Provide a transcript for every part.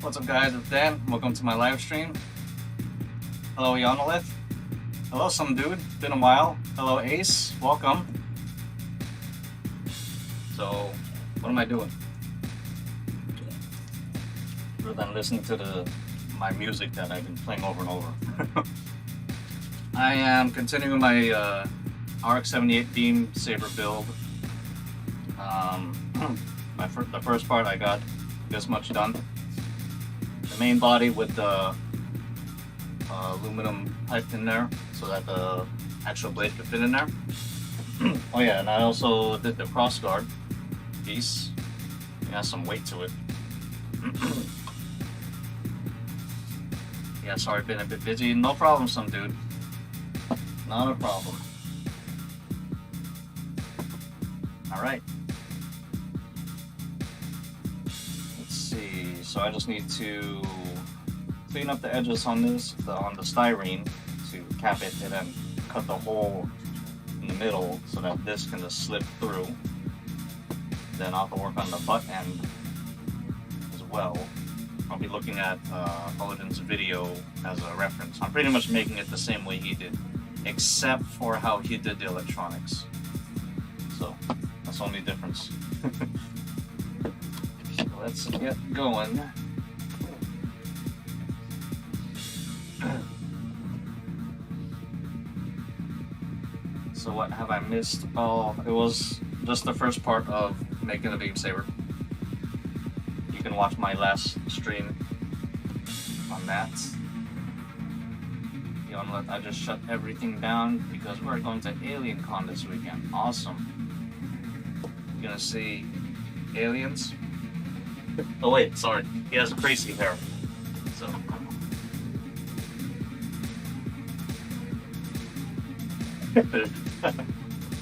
What's up guys, it's Dan. Welcome to my live stream. Hello Yonolith. Hello some dude, been a while. Hello Ace, welcome. So, what am I doing? Other than listening to my music that I've been playing over and over. I am continuing my RX-78 beam Saber build. The first part I got this much done. The main body with the aluminum pipe in there so that the actual blade could fit in there. Oh yeah, and I also did the cross guard piece. It has some weight to it. Yeah, sorry, been a bit busy. No problem, some dude. Not a problem. Alright. Let's see. So I just need to clean up the edges on this, on the styrene to cap it, and then cut the hole in the middle so that this can just slip through. Then I'll have to work on the butt end as well. I'll be looking at Odin's video as a reference. I'm pretty much making it the same way he did, except for how he did the electronics. So that's the only difference. So let's get going. So what have I missed? Oh, it was just the first part of making the beam saber. You can watch my last stream on that. I just shut everything down because we're going to Alien Con this weekend. Awesome. You're gonna see aliens. Oh wait, sorry. He has crazy hair. So.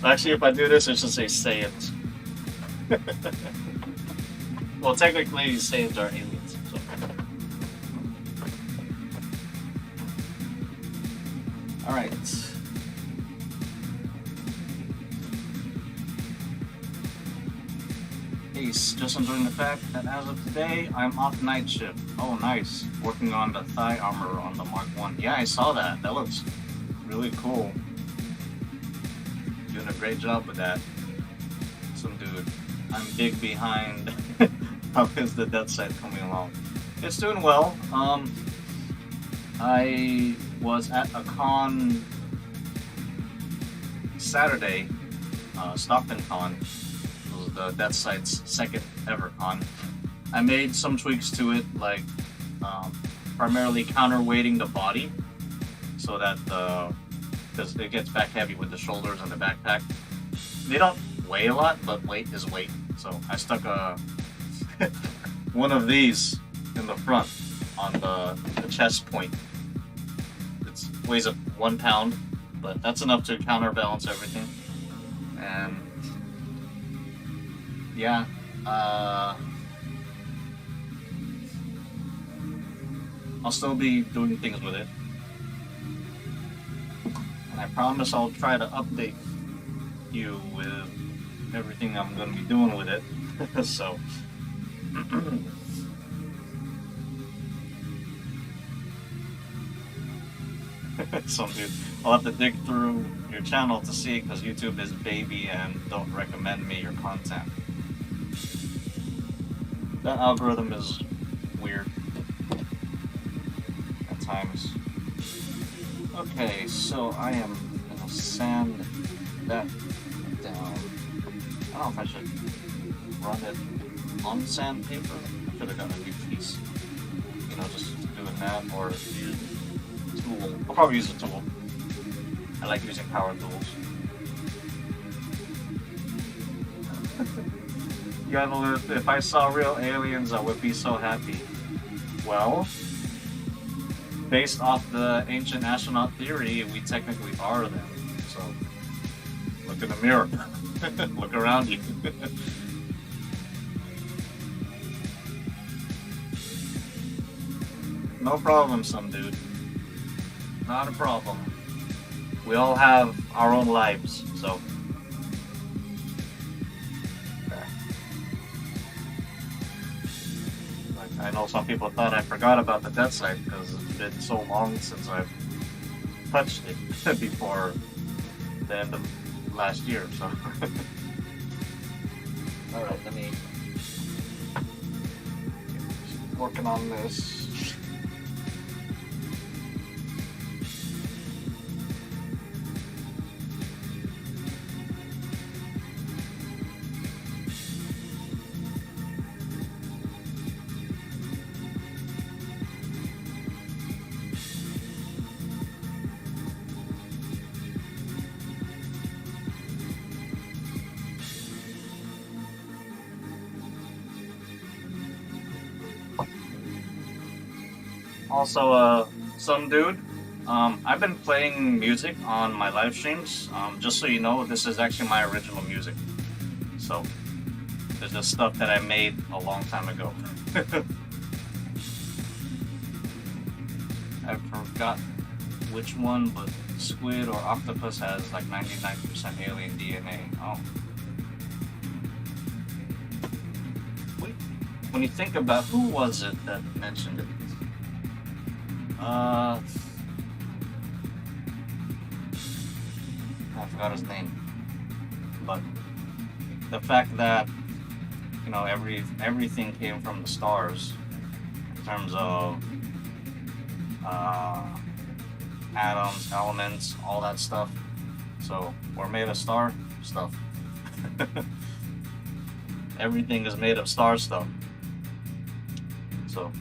Actually, if I do this, it should say Saiyans. Well, technically, Saiyans are aliens. So. Alright. Ace, just enjoying the fact that as of today, I'm off night shift. Oh, nice. Working on the thigh armor on the Mark 1. Yeah, I saw that. That looks really cool. Doing a great job with that. Some dude. I'm big behind. How is the death side coming along? It's doing well. I was at a con Saturday, Stockton Con. It was the Death Site's second ever con. I made some tweaks to it, like primarily counterweighting the body so that because it gets back heavy with the shoulders and the backpack. They don't weigh a lot, but weight is weight. So I stuck a one of these in the front on the chest point. It weighs up 1 pound, but that's enough to counterbalance everything. And yeah, I'll still be doing things with it. And I promise I'll try to update you with everything I'm going to be doing with it. So some dude, I'll have to dig through your channel to see, because YouTube is baby and don't recommend me your content. That algorithm is weird at times. Okay, so I am gonna sand that down. I don't know if I should run it on sandpaper. I should have got a new piece. You know, just doing that, or use a tool. I'll probably use a tool. I like using power tools. Yeah, if I saw real aliens, I would be so happy. Well, based off the ancient astronaut theory, we technically are them. So, look in the mirror. Look around you. No problem, some dude. Not a problem. We all have our own lives, so. I know some people thought I forgot about the death sight because it's been so long since I've touched it before the end of last year. So, all right, let me working on this. Also, some dude. I've been playing music on my live streams. Just so you know, this is actually my original music. So, there's just stuff that I made a long time ago. I forgot which one, but squid or octopus has like 99% alien DNA. Oh. Wait. When you think about who was it that mentioned it? I forgot his name. But the fact that everything came from the stars in terms of atoms, elements, all that stuff. So we're made of star stuff. Everything is made of star stuff. So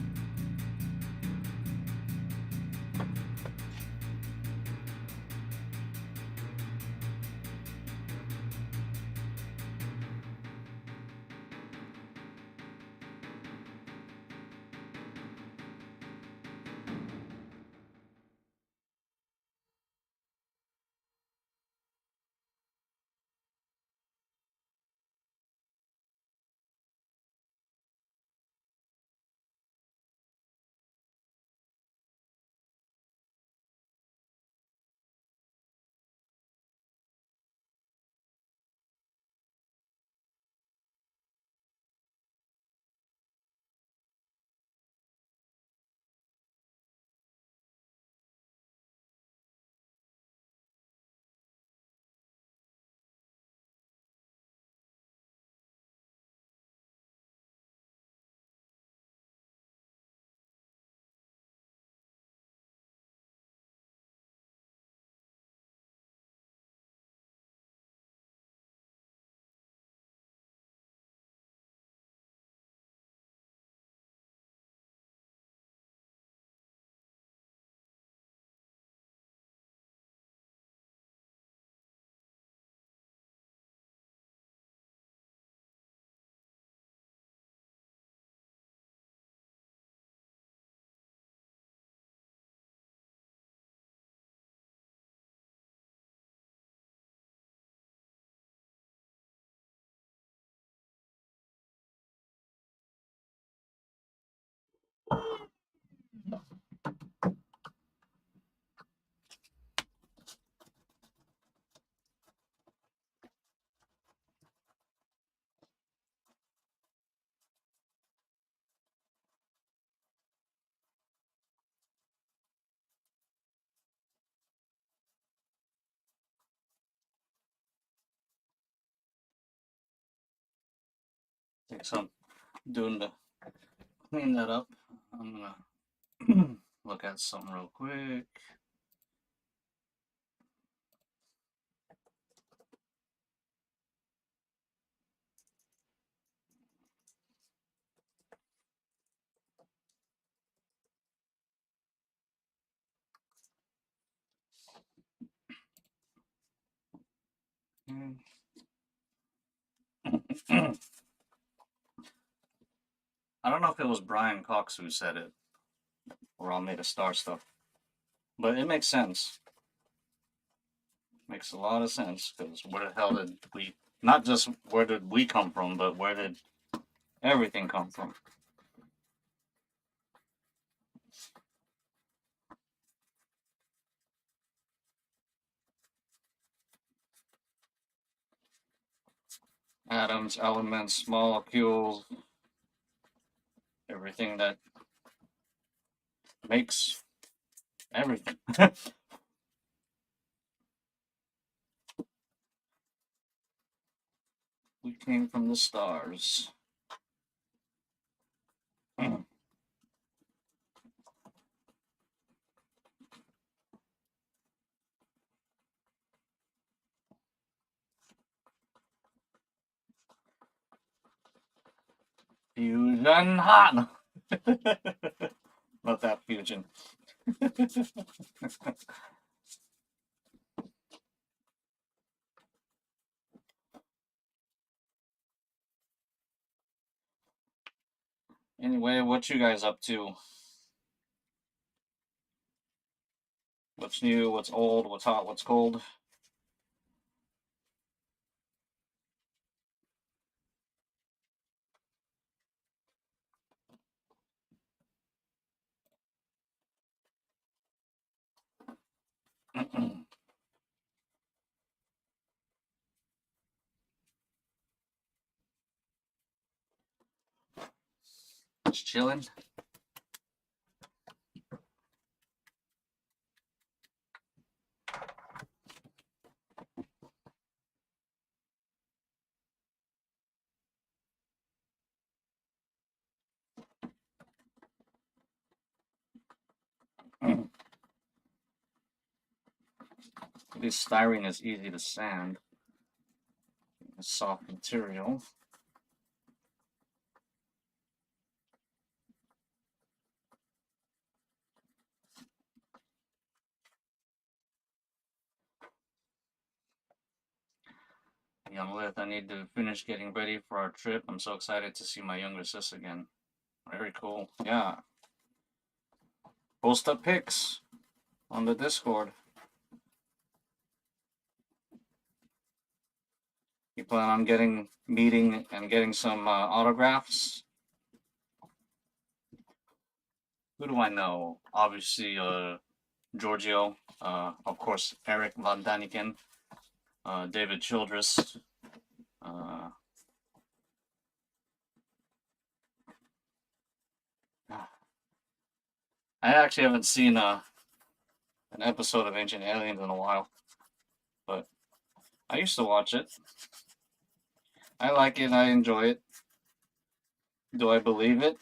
so I'm doing the clean that up. I'm gonna look at something real quick. I don't know if it was Brian Cox who said it. We're all made of star stuff, but it makes sense. Makes a lot of sense because where the hell did we? Not just where did we come from, but where did everything come from? Atoms, elements, molecules, everything that makes everything. We came from the stars. Fusion hot. Not that fusion. Anyway, what you guys up to? What's new? What's old? What's hot? What's cold? Just chilling. This styrene is easy to sand. A soft material. Young Lith, I need to finish getting ready for our trip. I'm so excited to see my younger sis again. Very cool. Yeah. Post up pics on the Discord. You plan on meeting and getting some autographs? Who do I know? Obviously, Giorgio. Of course, Eric Von Daniken. David Childress. I actually haven't seen an episode of Ancient Aliens in a while, but I used to watch it. I like it. I enjoy it. Do I believe it?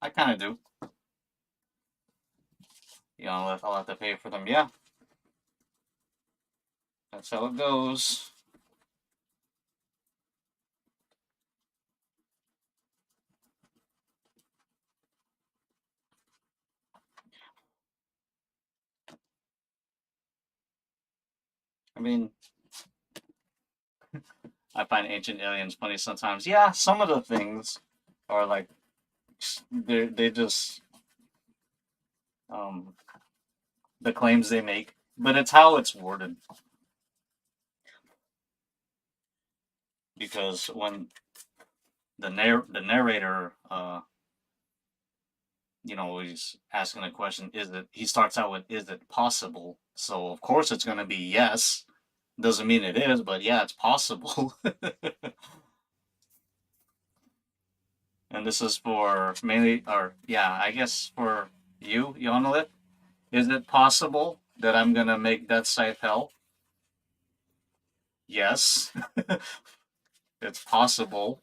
I kind of do. You know, if I'll have to pay for them, yeah. That's how it goes. I mean, I find Ancient Aliens funny sometimes. Yeah, some of the things are like they just the claims they make, but it's how it's worded. Because when the narrator, you know, he's asking a question, he starts out with, is it possible? So of course it's going to be yes. Doesn't mean it is, but yeah, it's possible. And this is for mainly, or yeah, I guess for you, Yonalith. Is it possible that I'm going to make Death Scythe hell? Yes. It's possible.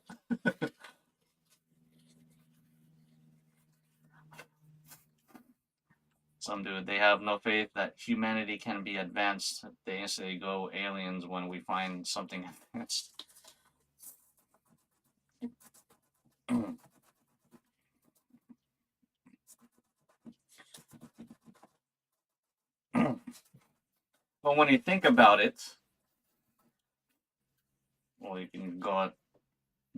Some dude, they have no faith that humanity can be advanced. They instantly go aliens when we find something advanced. But when you think about it, well, you can go at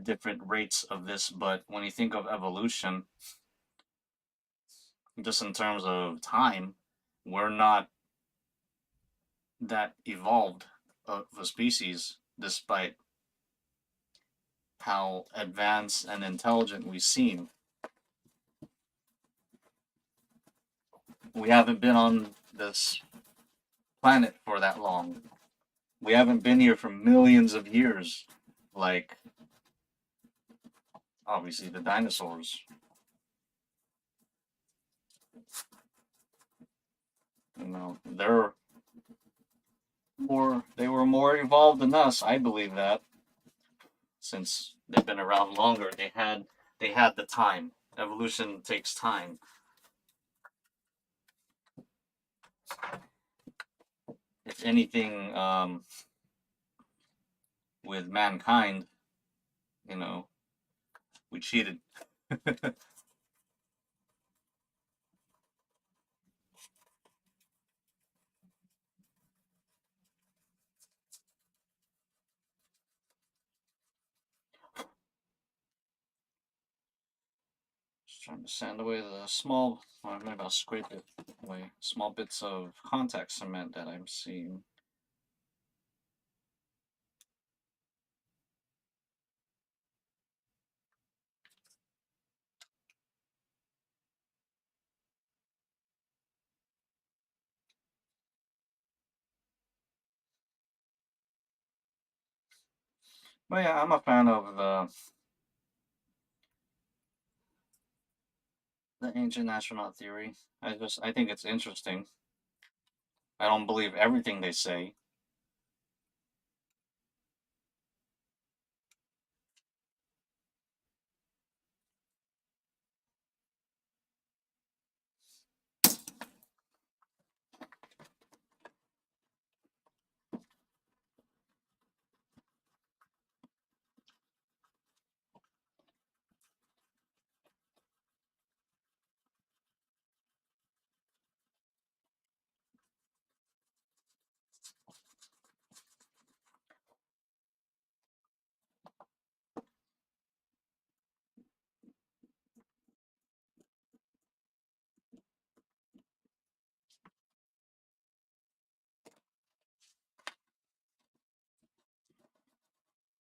different rates of this, but when you think of evolution, just in terms of time, we're not that evolved of a species, despite how advanced and intelligent we seem. We haven't been on this planet for that long. We haven't been here for millions of years. like obviously the dinosaurs. You know, they were more evolved than us. I believe that since they've been around longer, they had the time. Evolution takes time. If anything, with mankind, you know, we cheated. Just trying to sand away the small, or maybe I'll scrape it away, small bits of contact cement that I'm seeing. But yeah, I'm a fan of the ancient astronaut theory. I think it's interesting. I don't believe everything they say.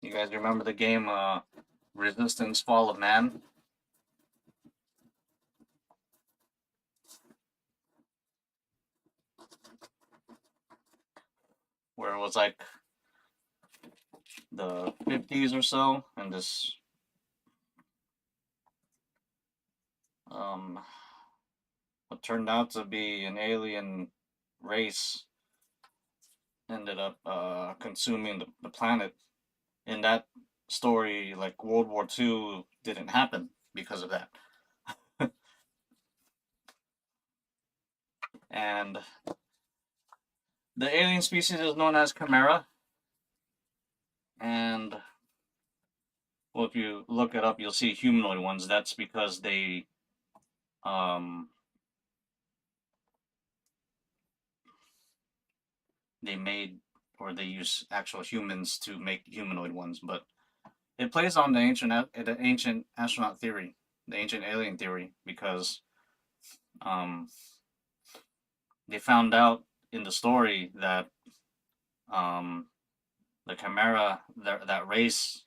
You guys remember the game Resistance Fall of Man? Where it was like the 50s or so, and this what turned out to be an alien race ended up consuming the planet. In that story, like World War II didn't happen because of that. And the alien species is known as Chimera. And well, if you look it up, you'll see humanoid ones. That's because um, they made or they use actual humans to make humanoid ones. But it plays on the ancient astronaut theory, the ancient alien theory, because um, they found out in the story that um, the Chimera, that race,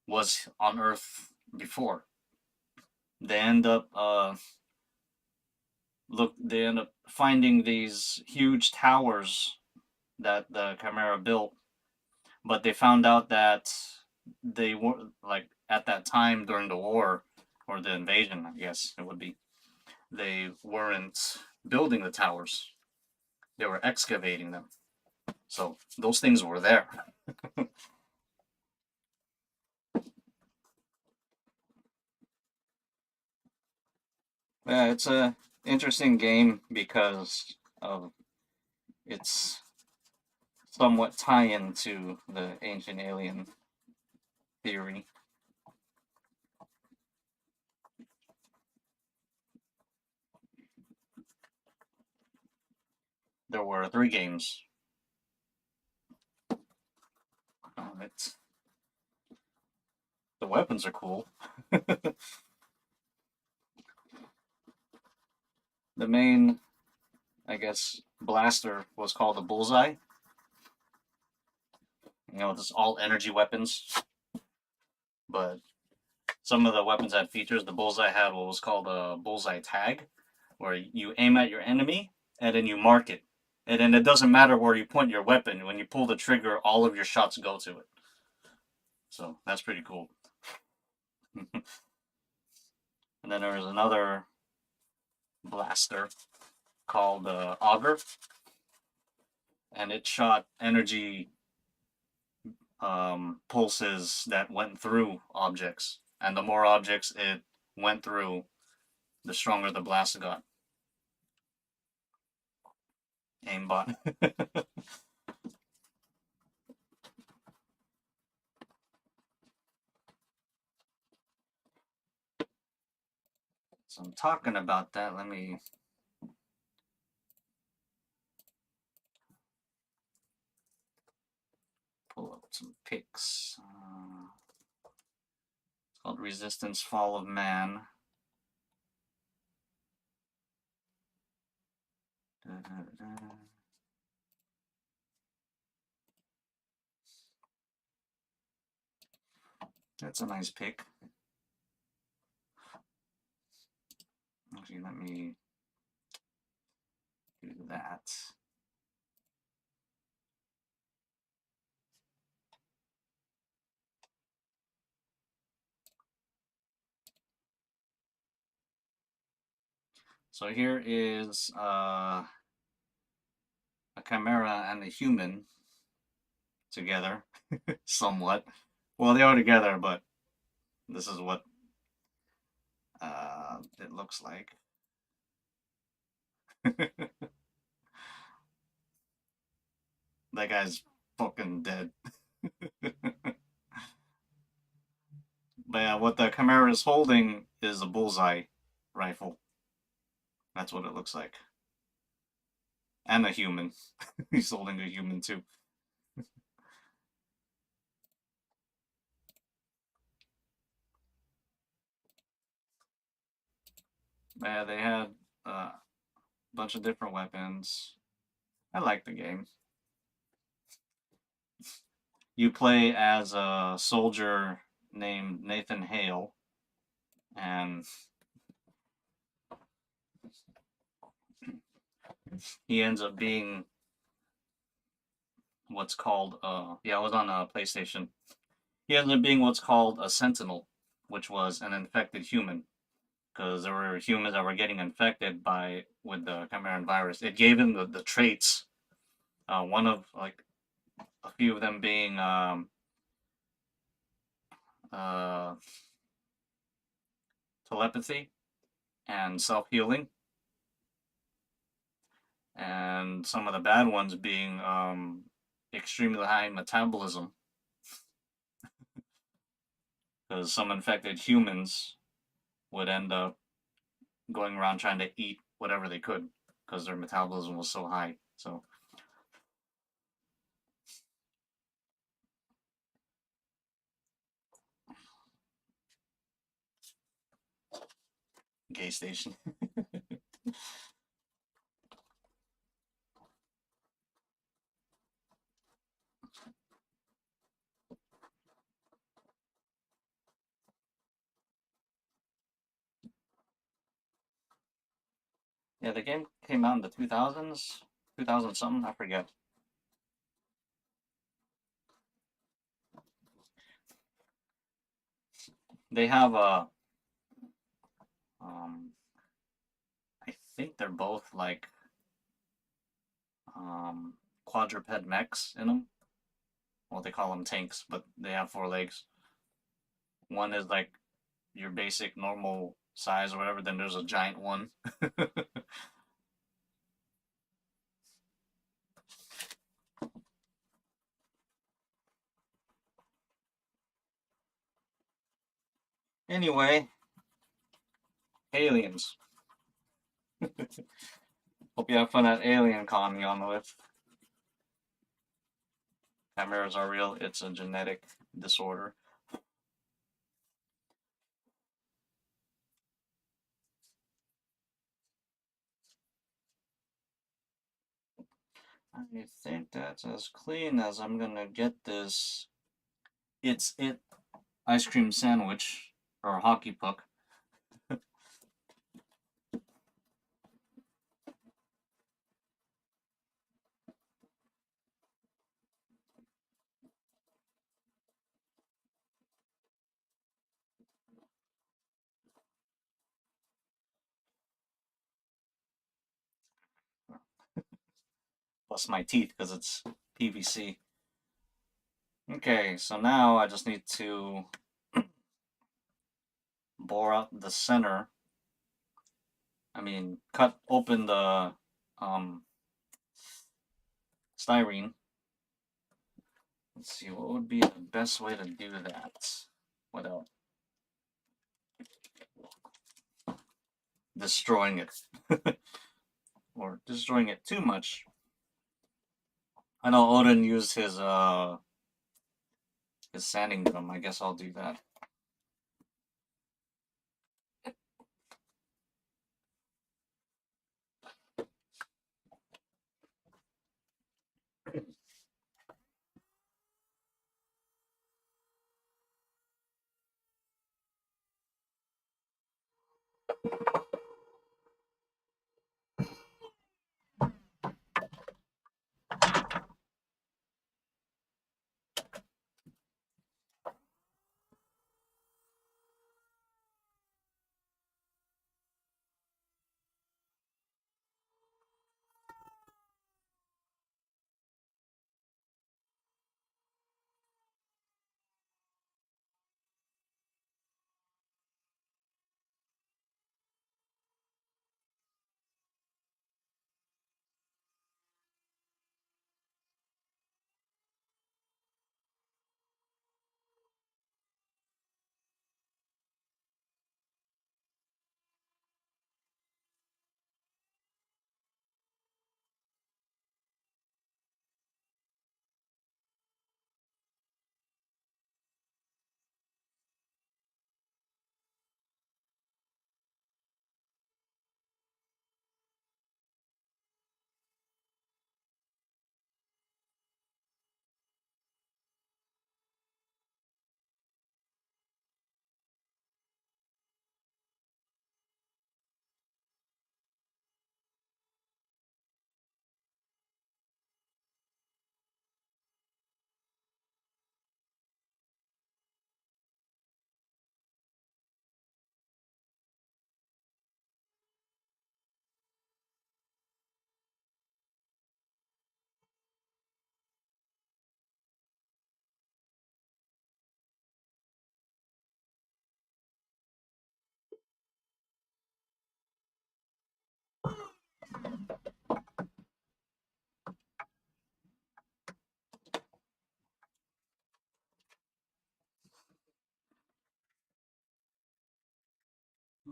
was on Earth before. They end up They end up finding these huge towers that the Chimera built, but they found out that they were like at that time during the war or the invasion, I guess it would be. They weren't building the towers; they were excavating them. So those things were there. Yeah, it's a interesting game because of its somewhat tie into the ancient alien theory. There were three games on it. The weapons are cool. The main, I guess, blaster was called a bullseye. You know, this all energy weapons, but some of the weapons had features. The bullseye had what was called a bullseye tag, where you aim at your enemy and then you mark it. And then it doesn't matter where you point your weapon. When you pull the trigger, all of your shots go to it. So that's pretty cool. And then there's another blaster called Auger, and it shot energy pulses that went through objects. And the more objects it went through, the stronger the blast got. Aimbot. So I'm talking about that. Let me pull up some pics. It's called Resistance Fall of Man. Da, da, da. That's a nice pic. Actually, let me do that. So here is a chimera and a human together, somewhat. Well, they are together, but this is what it looks like. That guy's fucking dead. But yeah, what the chimera is holding is a bullseye rifle. That's what it looks like. And a human. He's holding a human too. Yeah, they had a bunch of different weapons. I like the game. You play as a soldier named Nathan Hale, and he ends up being what's called yeah, I was on a PlayStation. He ends up being what's called a sentinel, which was an infected human, because there were humans that were getting infected by with the Chimeran virus. It gave him the traits. One of like a few of them being uh, telepathy and self healing, and some of the bad ones being extremely high metabolism, because some infected humans would end up going around trying to eat whatever they could because their metabolism was so high. So, gay station. Yeah, the game came out in the 2000s, 2000 something, I forget. They have a, um, I think they're both like um, quadruped mechs in them. Well, they call them tanks, but they have four legs. One is like your basic normal size or whatever. Then there's a giant one. Anyway, aliens. Hope you have fun at Alien Con you on with. Chimeras are real. It's a genetic disorder. I think that's as clean as I'm gonna get this. It's it ice cream sandwich or hockey puck. plus my teeth because it's PVC. Okay, so now I just need to bore out the center. I mean, cut open the styrene. Let's see, what would be the best way to do that without destroying it or destroying it too much. I know Odin used his sanding drum. I guess I'll do that.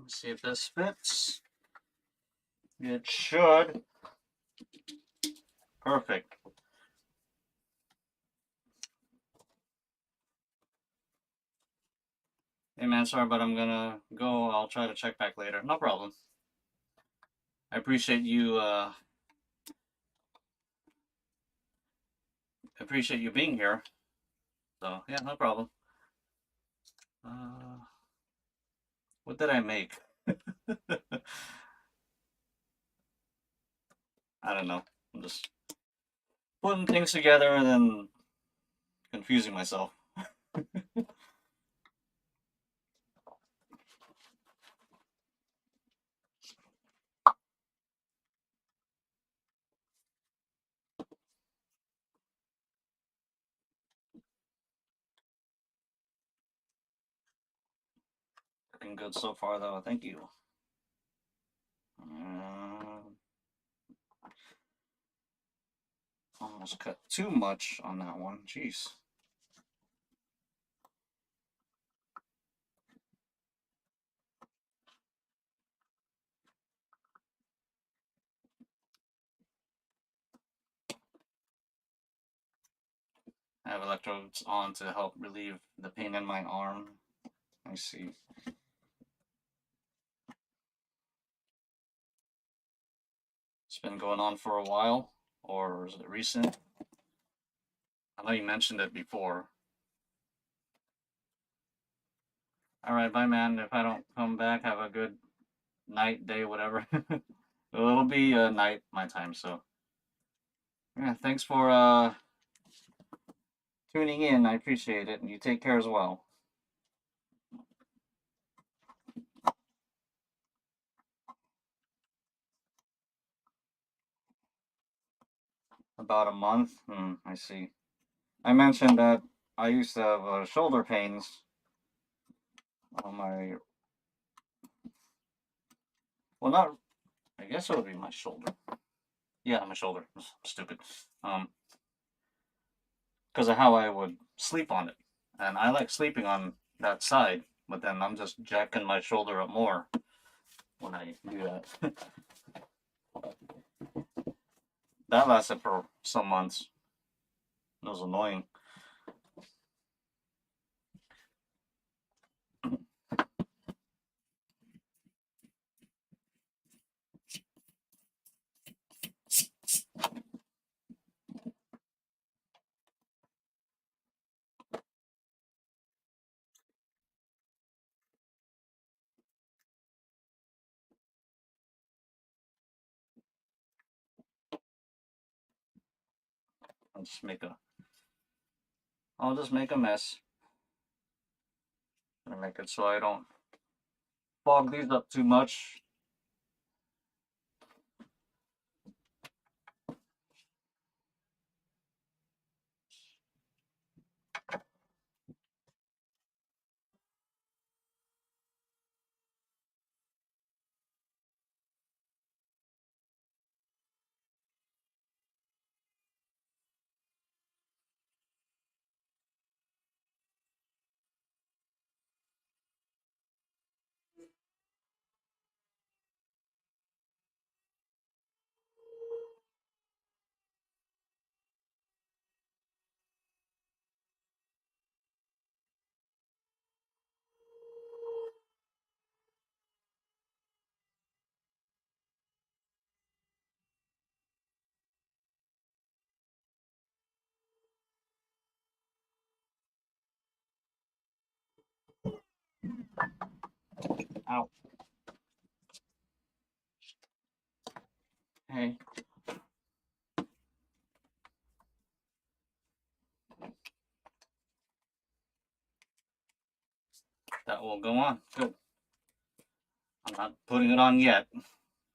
Let's see if this fits. It should. Perfect. Hey man, sorry, but I'm gonna go. I'll try to check back later. No problem. I appreciate you. Appreciate you being here. So yeah, no problem. Uh, what did I make? I don't know. I'm just putting things together and then confusing myself. Looking good so far, though. Thank you. Almost cut too much on that one. Jeez. I have electrodes on to help relieve the pain in my arm. I see. It's been going on for a while, or is it recent? I know you mentioned it before. All right, bye, man. If I don't come back, have a good night, day, whatever. It'll be night my time, so yeah. Thanks for tuning in. I appreciate it, and you take care as well. about a month. I see. I mentioned that I used to have shoulder pains on my. Well, not. I guess it would be my shoulder. Yeah, my shoulder. Stupid. Um, because of how I would sleep on it, and I like sleeping on that side, but then I'm just jacking my shoulder up more when I do that. That lasted for some months. It was annoying. I'll just make a. I'll just make a mess. And make it so I don't fog these up too much. Ow. Hey. That will go on. Good. I'm not putting it on yet. If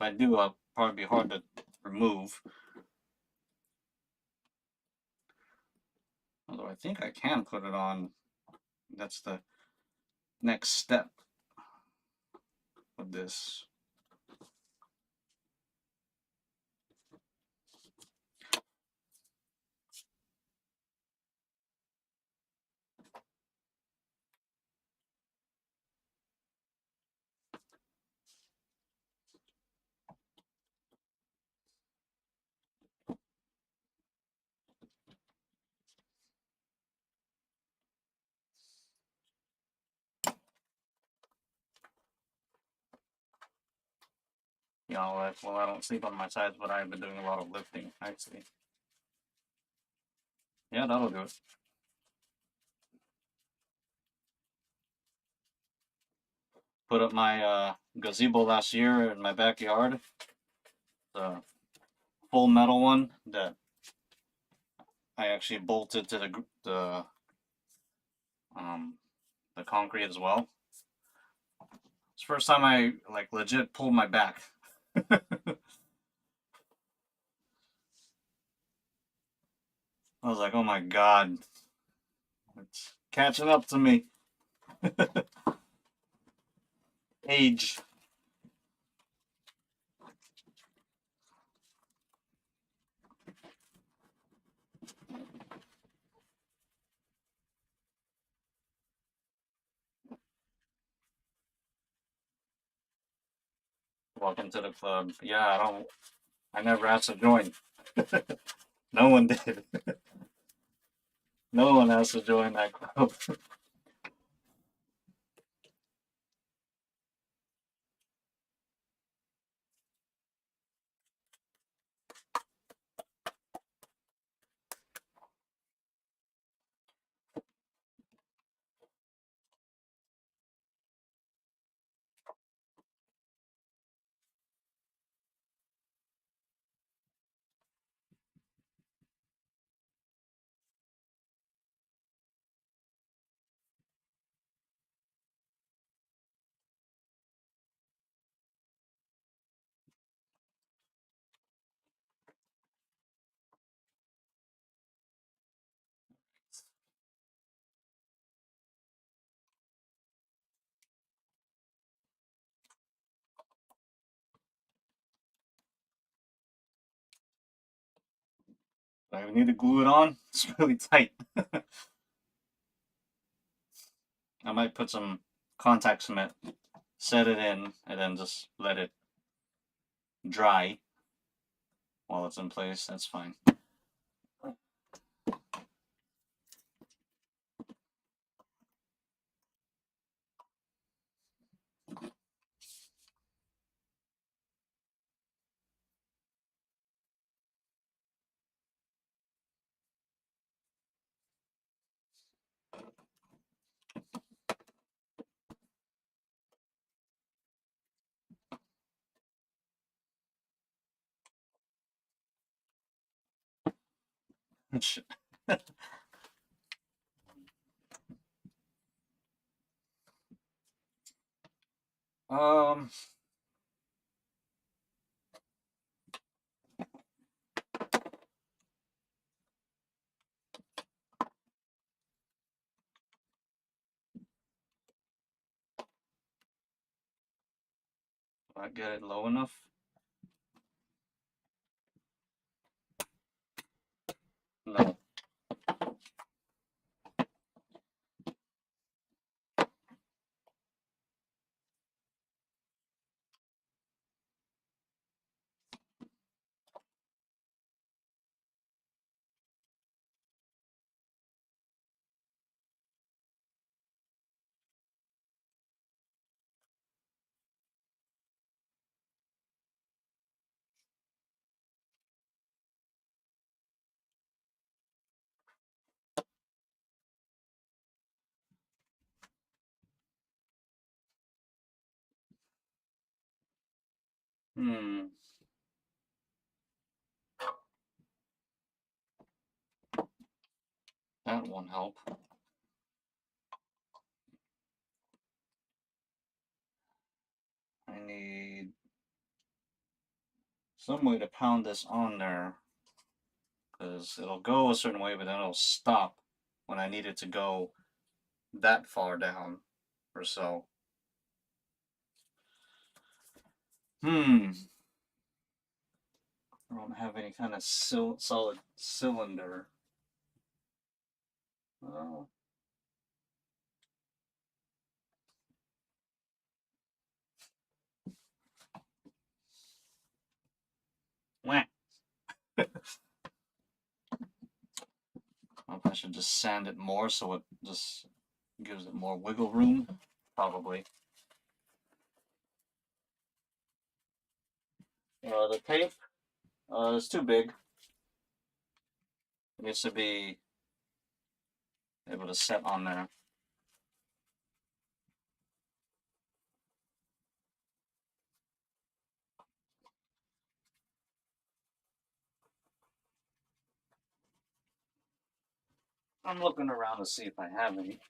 I do, I'll probably be hard to remove. Although I think I can put it on. That's the next step with this. You know, like, well, I don't sleep on my sides, but I've been doing a lot of lifting. I see. Yeah, that'll do it. Put up my gazebo last year in my backyard. The full metal one that I actually bolted to um, the concrete as well. It's the first time I like legit pulled my back. I was like, oh my god, it's catching up to me. Age. Welcome to the club. Yeah, I never asked to join. No one did. No one has to join that club. I need to glue it on. It's really tight. I might put some contact cement, set it in, and then just let it dry while it's in place. That's fine. um, I get it low enough. No. Hmm. That won't help. I need some way to pound this on there, because it'll go a certain way, but then it'll stop when I need it to go that far down or so. Hmm. I don't have any kind of solid cylinder. Oh. Wah. I should just sand it more so it just gives it more wiggle room. Probably. The tape is too big. It needs to be able to set on there. I'm looking around to see if I have any.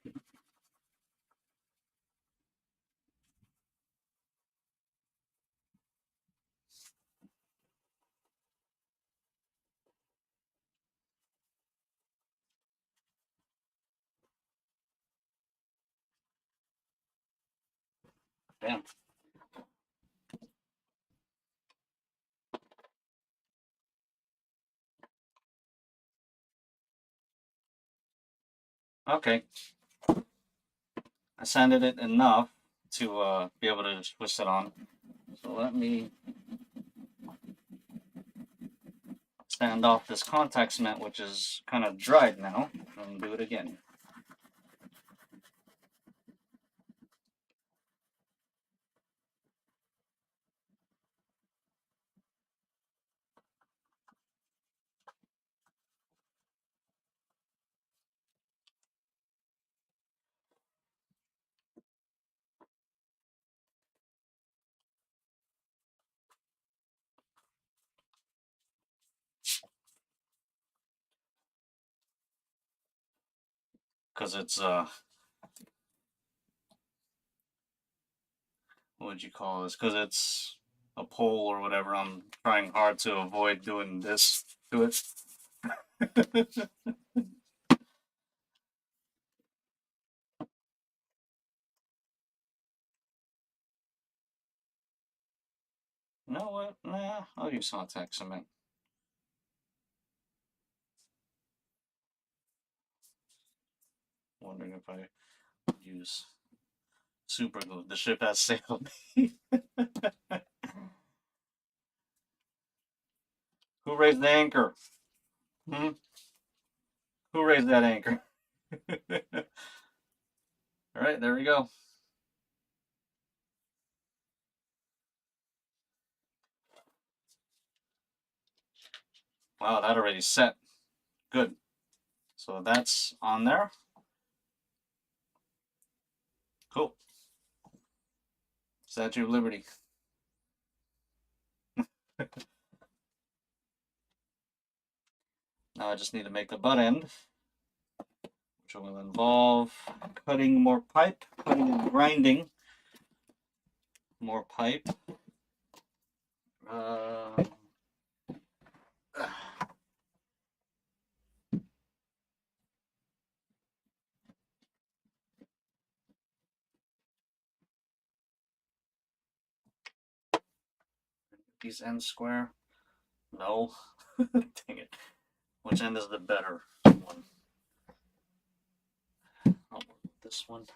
Damn. Okay. I sanded it enough to be able to just twist it on. So let me sand off this contact cement, which is kind of dried now, and do it again. Because it's, what would you call this? Because it's a pole or whatever, I'm trying hard to avoid doing this to it. You know what? Nah, I'll use contact cement. wondering if I use super glue. The ship has sailed. Who raised the anchor? Hmm? Who raised that anchor? All right, there we go. Wow, that already set. Good. So that's on there. Cool. Statue of Liberty. Now I just need to make the butt end, which will involve cutting more pipe, cutting and grinding more pipe. These ends square? No. Dang it. Which end is the better one? I'll work with this one.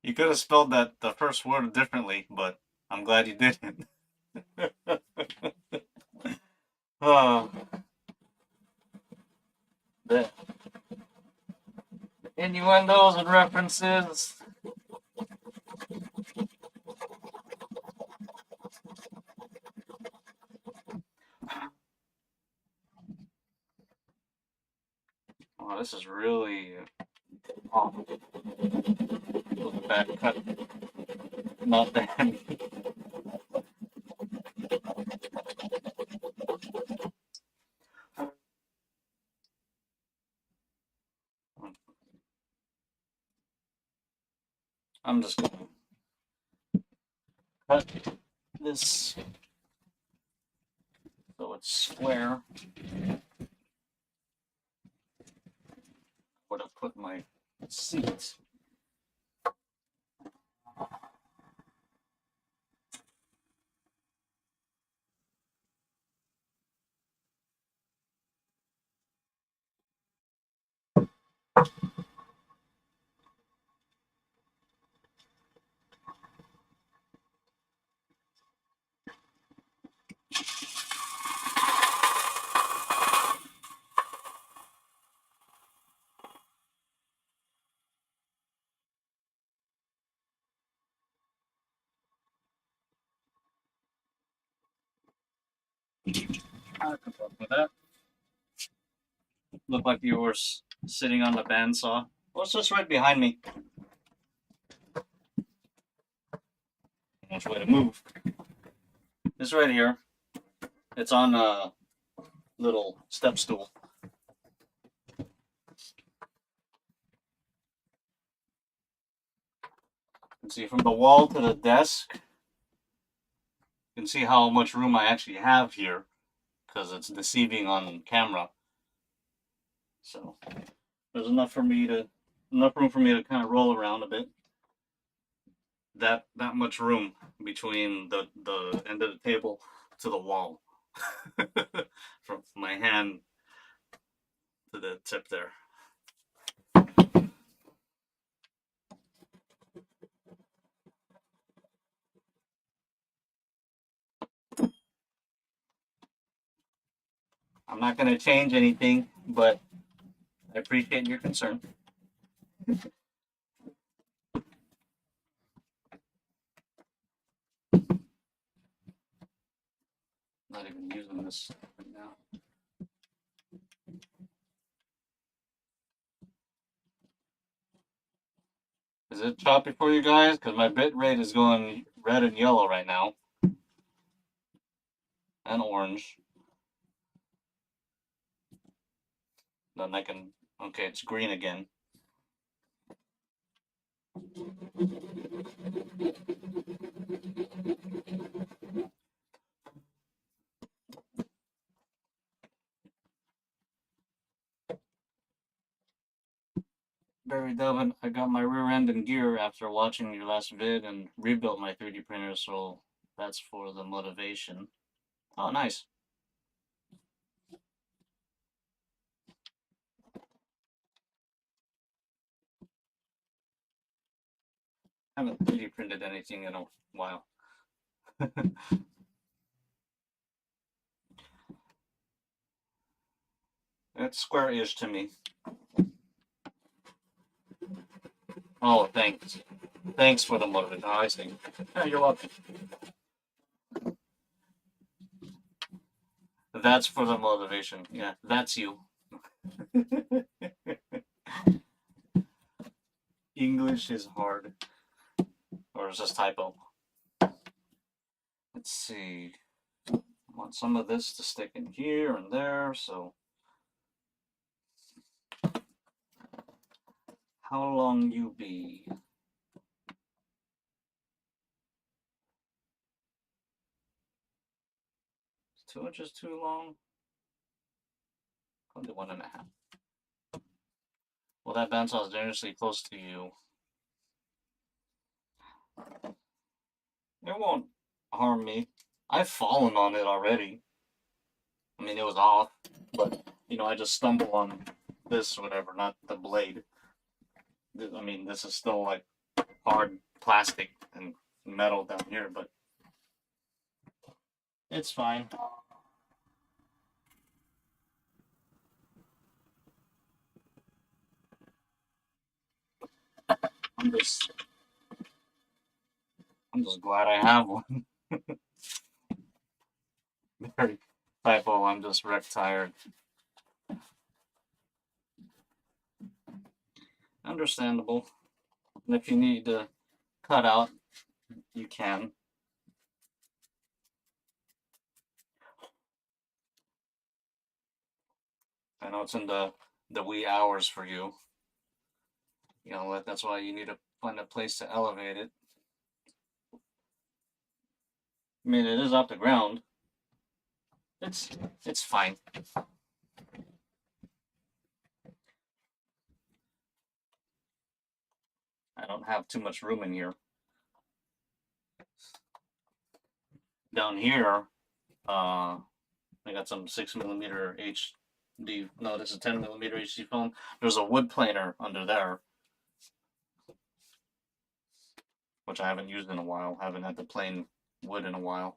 You could have spelled that the first word differently, but I'm glad you didn't. Oh, the innuendos and references. Oh, this is really off. Was a bad cut. Not bad. I'm just gonna cut this so it's square. Would have put my seat. I can work with that. Looked like you were sitting on the bandsaw. What's this right behind me? Which way to move? This right here. It's on a little step stool. You can see from the wall to the desk. You can see how much room I actually have here because it's deceiving on camera. So there's enough room for me to kind of roll around a bit. That much room between the end of the table to the wall. From my hand to the tip there. I'm not going to change anything, but I appreciate your concern. Not even using this right now. Is it choppy for you guys? Because my bit rate is going red and yellow right now. And orange. Then I can... Okay, it's green again. Barry Delvin, I got my rear end in gear after watching your last vid and rebuilt my 3D printer, so that's for the motivation. Oh, nice. I haven't 3D printed anything in a while. It's square-ish to me. Oh, thanks. Thanks for the motivation. Oh, I see. Yeah, you're welcome. That's for the motivation. Yeah, that's you. English is hard. Or is this typo? Let's see. I want some of this to stick in here and there, so... How long you be? 2 inches too long? Probably 1.5. Well, that bandsaw is dangerously close to you. It won't harm me. I've fallen on it already. I mean, it was off, but, you know, I just stumble on this or whatever, not the blade. I mean, this is still, like, hard plastic and metal down here, but it's fine. I'm just glad I have one. Very typo, I'm just wreck tired. Understandable. And if you need to cut out, you can. I know it's in the wee hours for you. You know, that's why you need to find a place to elevate it. I mean, it is off the ground. It's fine. I don't have too much room in here. Down here, I got some 6mm HD. No, this is 10mm HD film. There's a wood planer under there, which I haven't used in a while. I haven't had to plane wood in a while.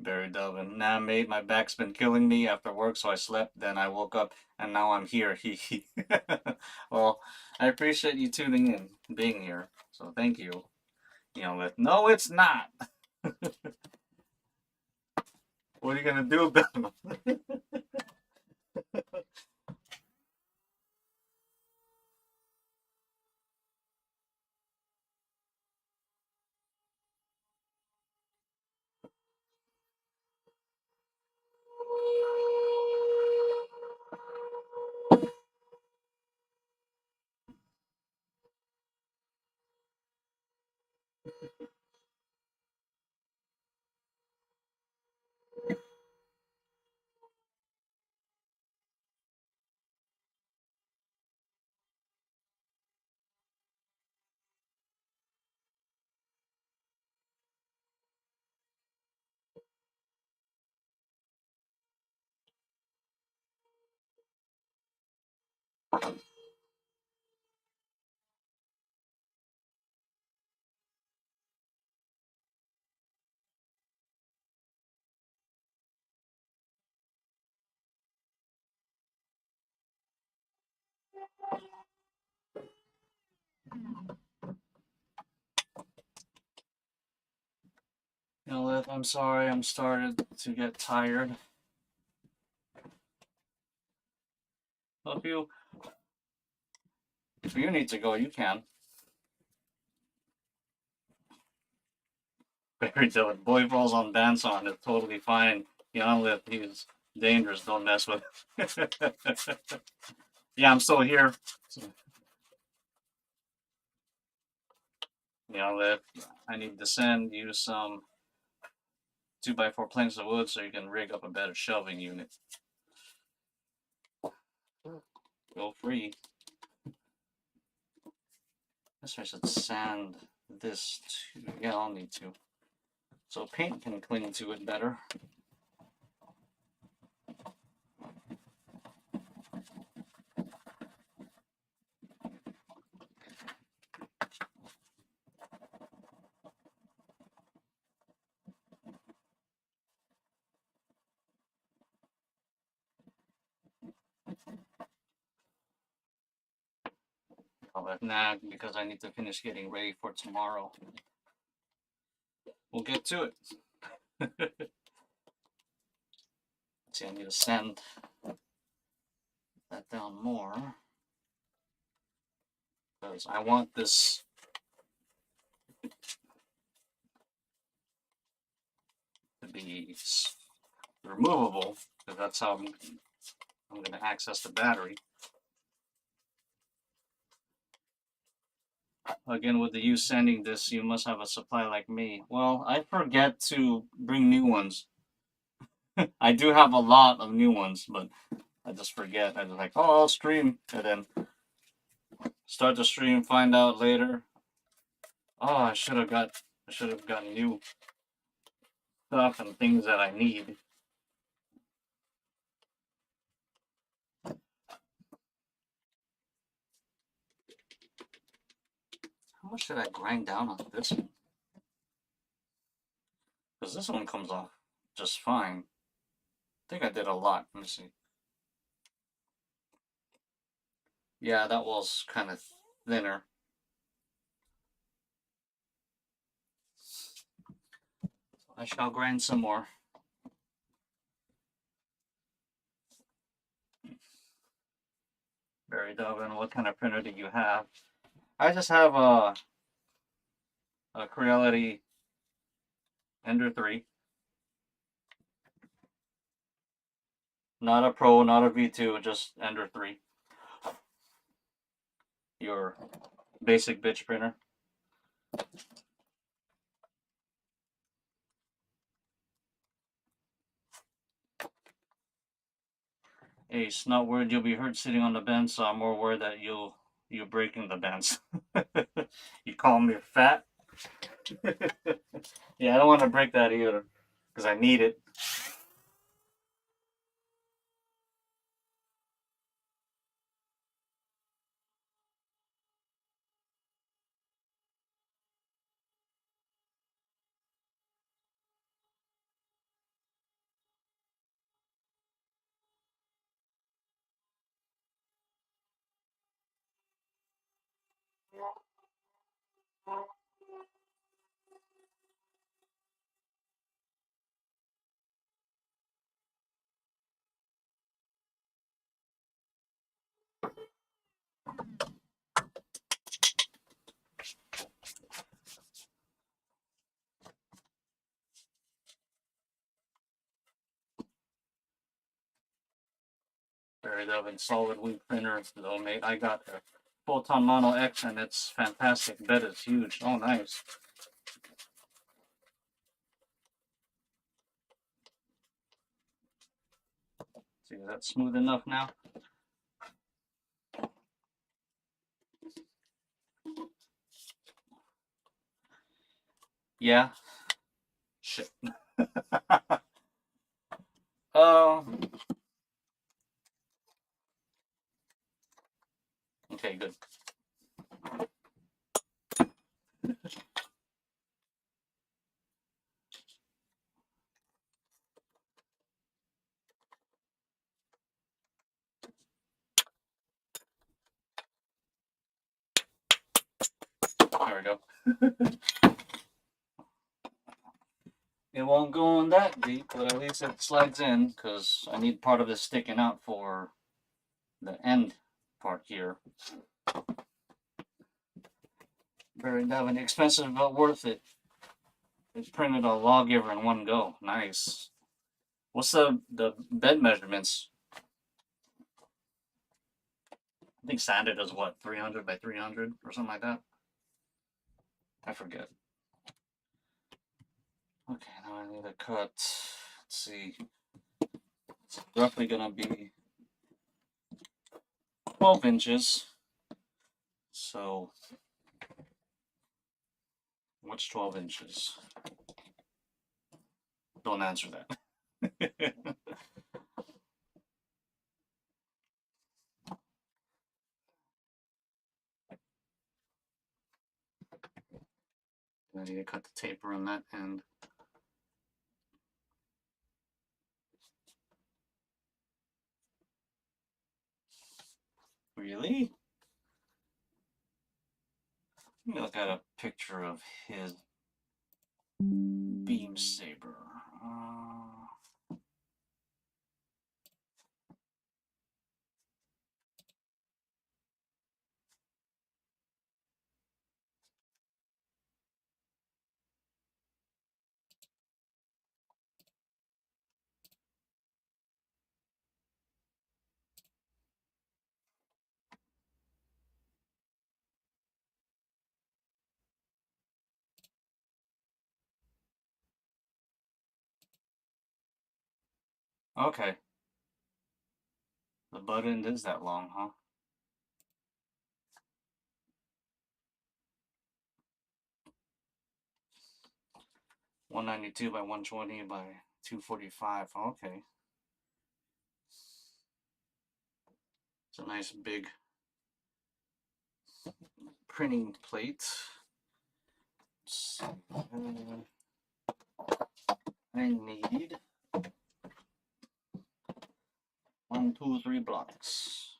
Barry Delvin. Nah, mate, my back's been killing me after work, so I slept. Then I woke up, and now I'm here. Well, I appreciate you tuning in, being here. So thank you. You know, no, it's not. What are you gonna do about it? You know, Liv, I'm sorry, I'm started to get tired. Well, if you need to go, you can. Very Dylan. Boy falls on bandsaw, it's totally fine. You know, Liv, he's dangerous. Don't mess with him. Yeah, I'm still here. You know, Liv, I need to send you some 2x4 planks of wood so you can rig up a better shelving unit. Go free. I guess I should sand this too. Yeah, I'll need to. So paint can cling to it better. I'll have nag because I need to finish getting ready for tomorrow. We'll get to it. See, I need to sand that down more because I want this to be removable because that's how I'm going to access the battery. Again, with the you sending this, you must have a supply like me. Well, I forget to bring new ones. I do have a lot of new ones, but I just forget. I just like, oh, I'll stream, and then start the stream, find out later. Oh, I should have gotten new stuff and things that I need. How much did I grind down on this one? Because this one comes off just fine. I think I did a lot. Let me see. Yeah, that was kind of thinner. I shall grind some more. Barry Dovin, what kind of printer do you have? I just have a Creality Ender 3. Not a Pro, not a V2, just Ender 3. Your basic bitch printer. Ace, not worried you'll be hurt sitting on the bench, so I'm more worried that you're breaking the bench. You call me fat? Yeah, I don't want to break that either, because I need it. Buried oven solid wing printer, though, mate. I got a Photon Mono X, and it's fantastic. Bed is huge. Oh, nice. See, is that smooth enough now? Yeah. Shit. Okay, good. It won't go in that deep, but at least it slides in, because I need part of it sticking out for the end part here. Very expensive, but worth it. It printed a lawgiver in one go. Nice. What's the bed measurements? I think standard is what, 300 by 300 or something like that? I forget. Okay, now I need to cut. Let's see. It's roughly gonna be 12 inches. So, what's 12 inches? Don't answer that. I need to cut the taper on that end. Really? Let me look at a picture of his beam saber. Okay. The butt end is that long, huh? .192 by 120 by 245. Okay. It's a nice big printing plate. I need 1, 2, 3 blocks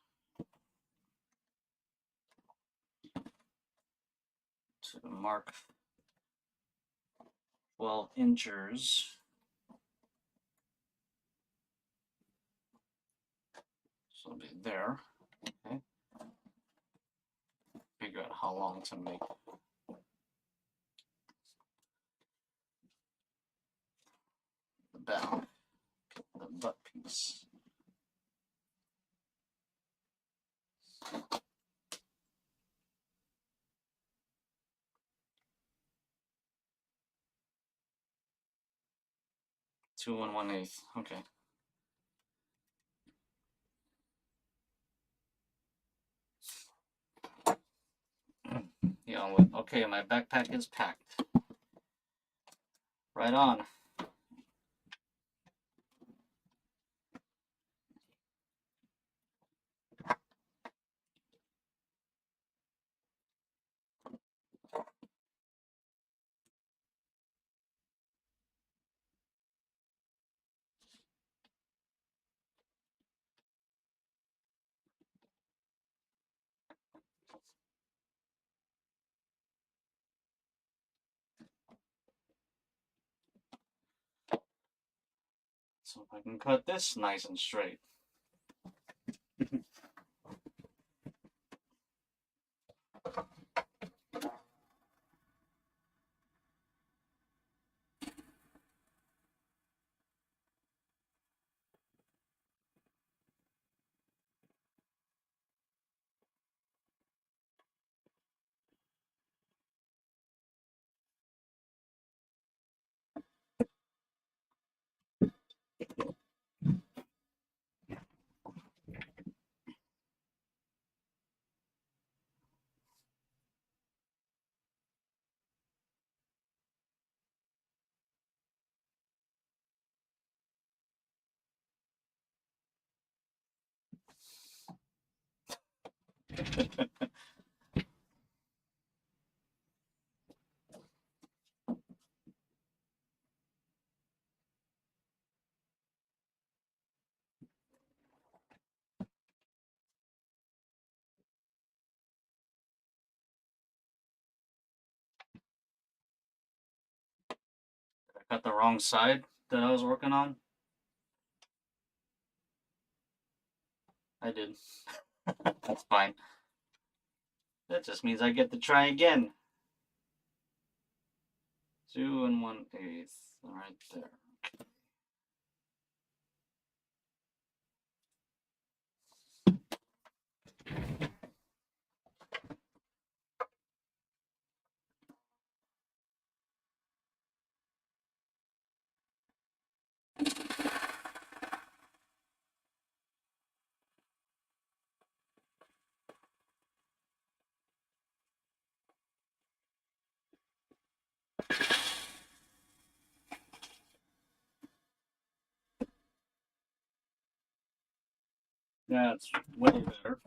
to mark 12 inches. So it'll be there. Okay. Figure out how long to make the back, the butt piece. Two and 1/8. Okay. Yeah. Okay. My backpack is packed. Right on. So if I can cut this nice and straight. got the wrong side that I was working on. I did. That's fine. That just means I get to try again. 2 1/8 right there. Yeah, it's way better.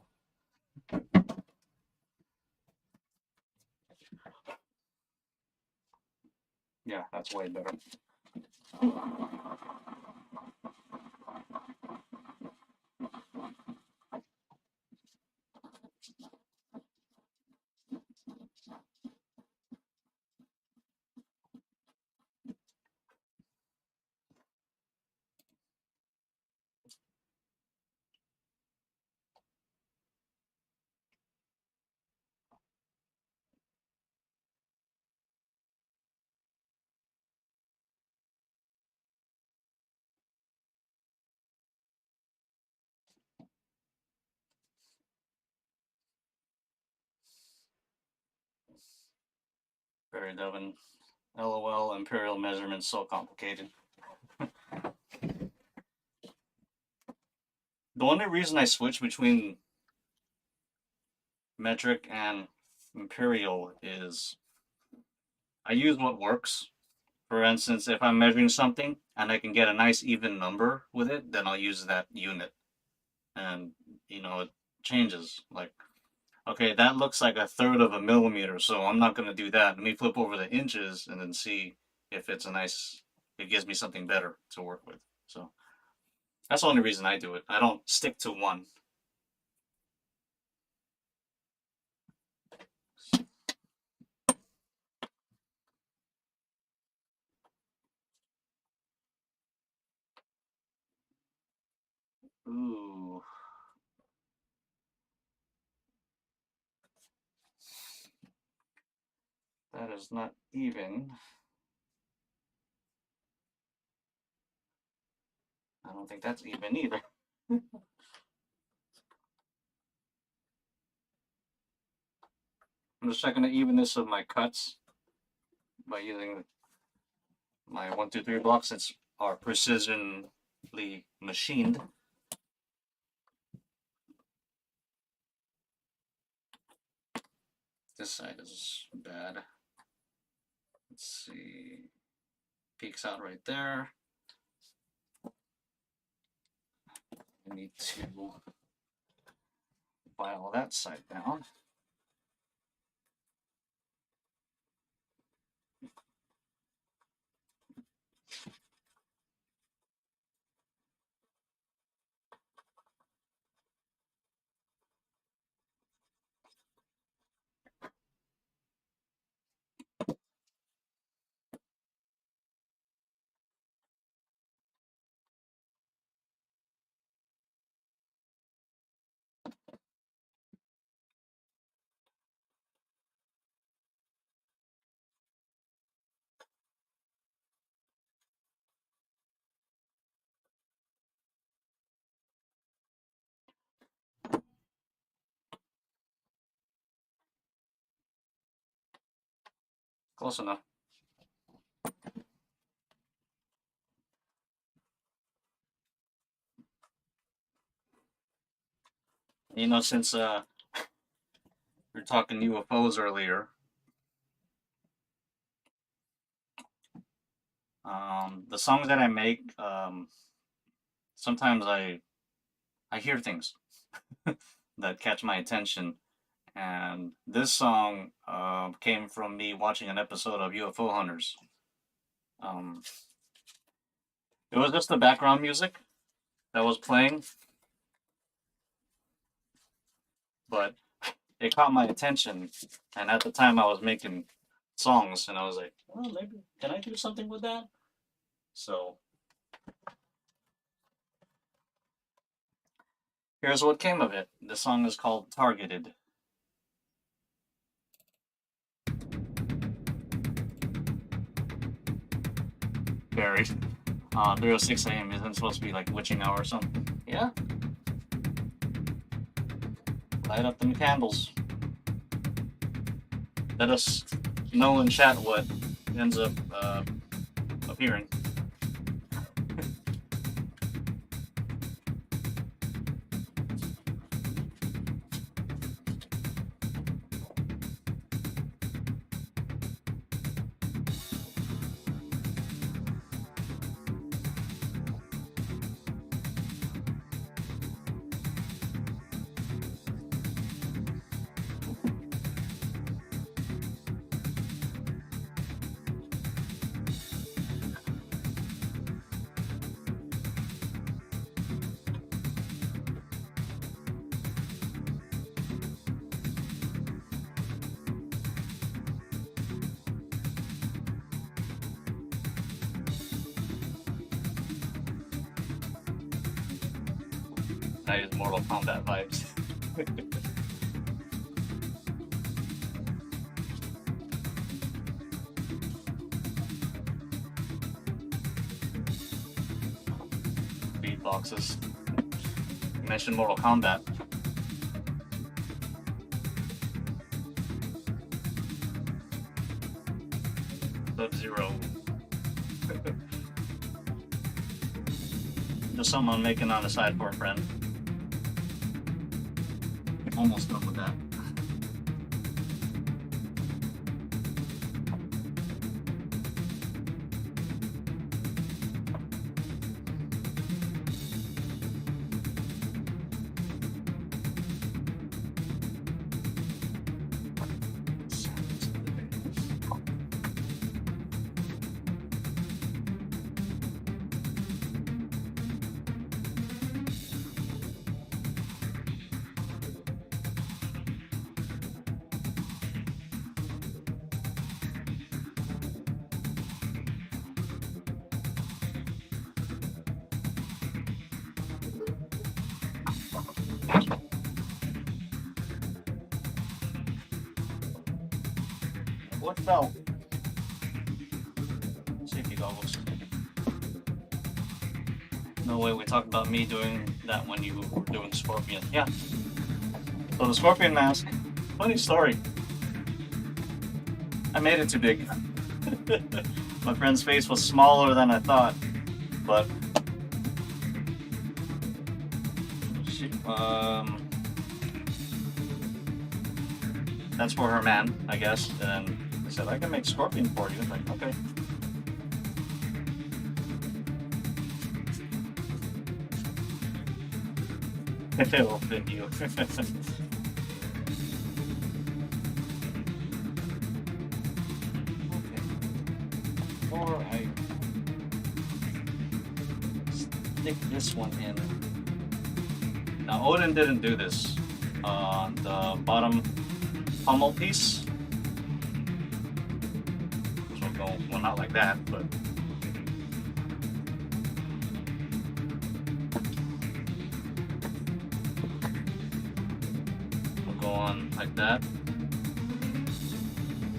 Yeah, that's way better. Barry Devin. LOL, imperial measurements so complicated. The only reason I switch between metric and imperial is I use what works. For instance, if I'm measuring something and I can get a nice even number with it, then I'll use that unit. And, it changes. Like, okay, that looks like a third of a millimeter, so I'm not going to do that. Let me flip over the inches and then see if it gives me something better to work with. So that's the only reason I do it. I don't stick to one. Ooh. That is not even. I don't think that's even either. I'm just checking the evenness of my cuts by using my 1, 2, 3 blocks since are precisionally machined. This side is bad. Let's see. Peaks out right there. I need to file that side down. Close enough. Since we were talking UFOs earlier, the songs that I make, sometimes I hear things that catch my attention, and this song came from me watching an episode of UFO Hunters. Um, it was just the background music that was playing, but it caught my attention. And at the time, I was making songs, and I was like, "Oh, maybe can I do something with that?" So here's what came of it. The song is called Targeted. Buried. 3:06 a.m. Isn't supposed to be like witching hour or something. Yeah? Light up them candles. Let us know in chat what ends up appearing. Nice Mortal Kombat vibes. Beatboxes. You mentioned Mortal Kombat. Sub-Zero. Just something I'm making on the side for a friend. Almost done with that. What fell? Safety goggles. No way we talk about me doing that when you were doing Scorpion. Yeah. So the Scorpion mask, funny story. I made it too big. My friend's face was smaller than I thought, but she, that's for her man, I guess. And I said, I can make Scorpion for you. I was like, okay. It'll fit you. Or I stick this one in. Now Odin didn't do this. The bottom pommel piece. So we'll go, well, not like that, but we'll go on like that.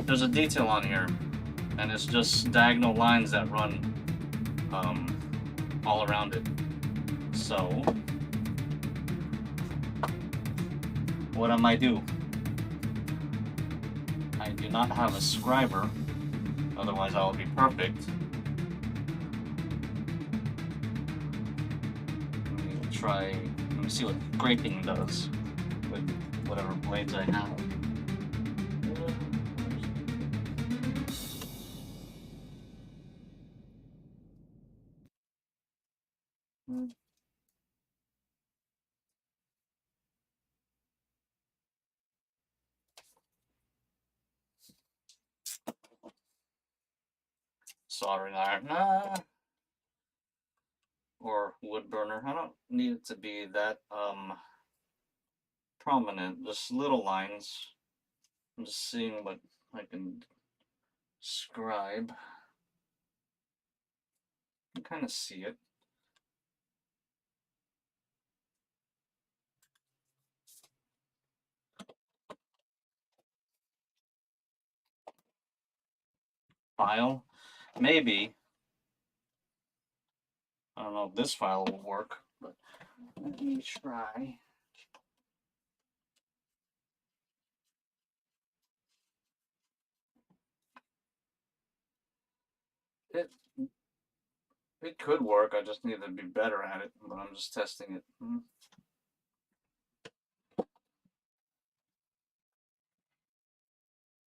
There's a detail on here, and it's just diagonal lines that run all around it. So what I might do, I do not have a scriber, otherwise I will be perfect. Let me see what scraping does with whatever blades I have. Soldering iron, or wood burner. I don't need it to be that prominent, just little lines. I'm just seeing what I can scribe. You can kind of see it. File? Maybe. I don't know if this file will work, but let me try. It it could work. I just need to be better at it, but I'm just testing it.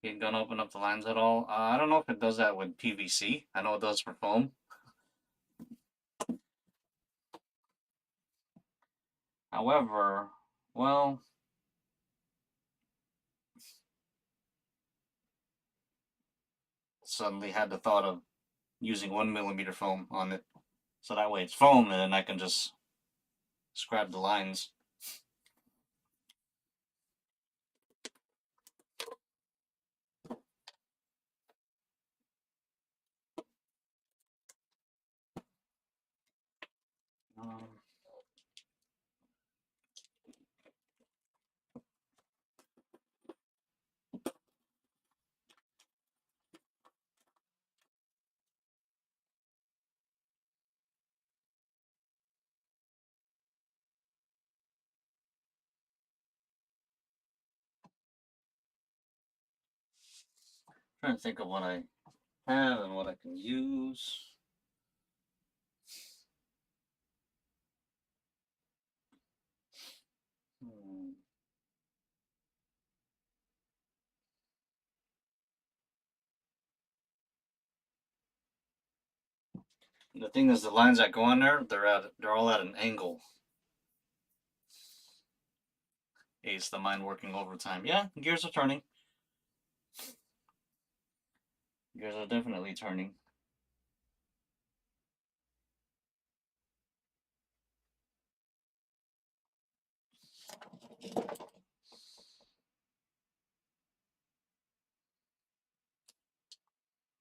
You gonna open up the lines at all? I don't know if it does that with PVC. I know it does for foam. However, well, suddenly had the thought of using 1mm foam on it. So that way it's foam, and then I can just scrap the lines. Um, Trying to think of what I have and what I can use. Hmm. The thing is, the lines that go on there, they're all at an angle. Ace the mind working overtime. Yeah, gears are turning. Gears are definitely turning.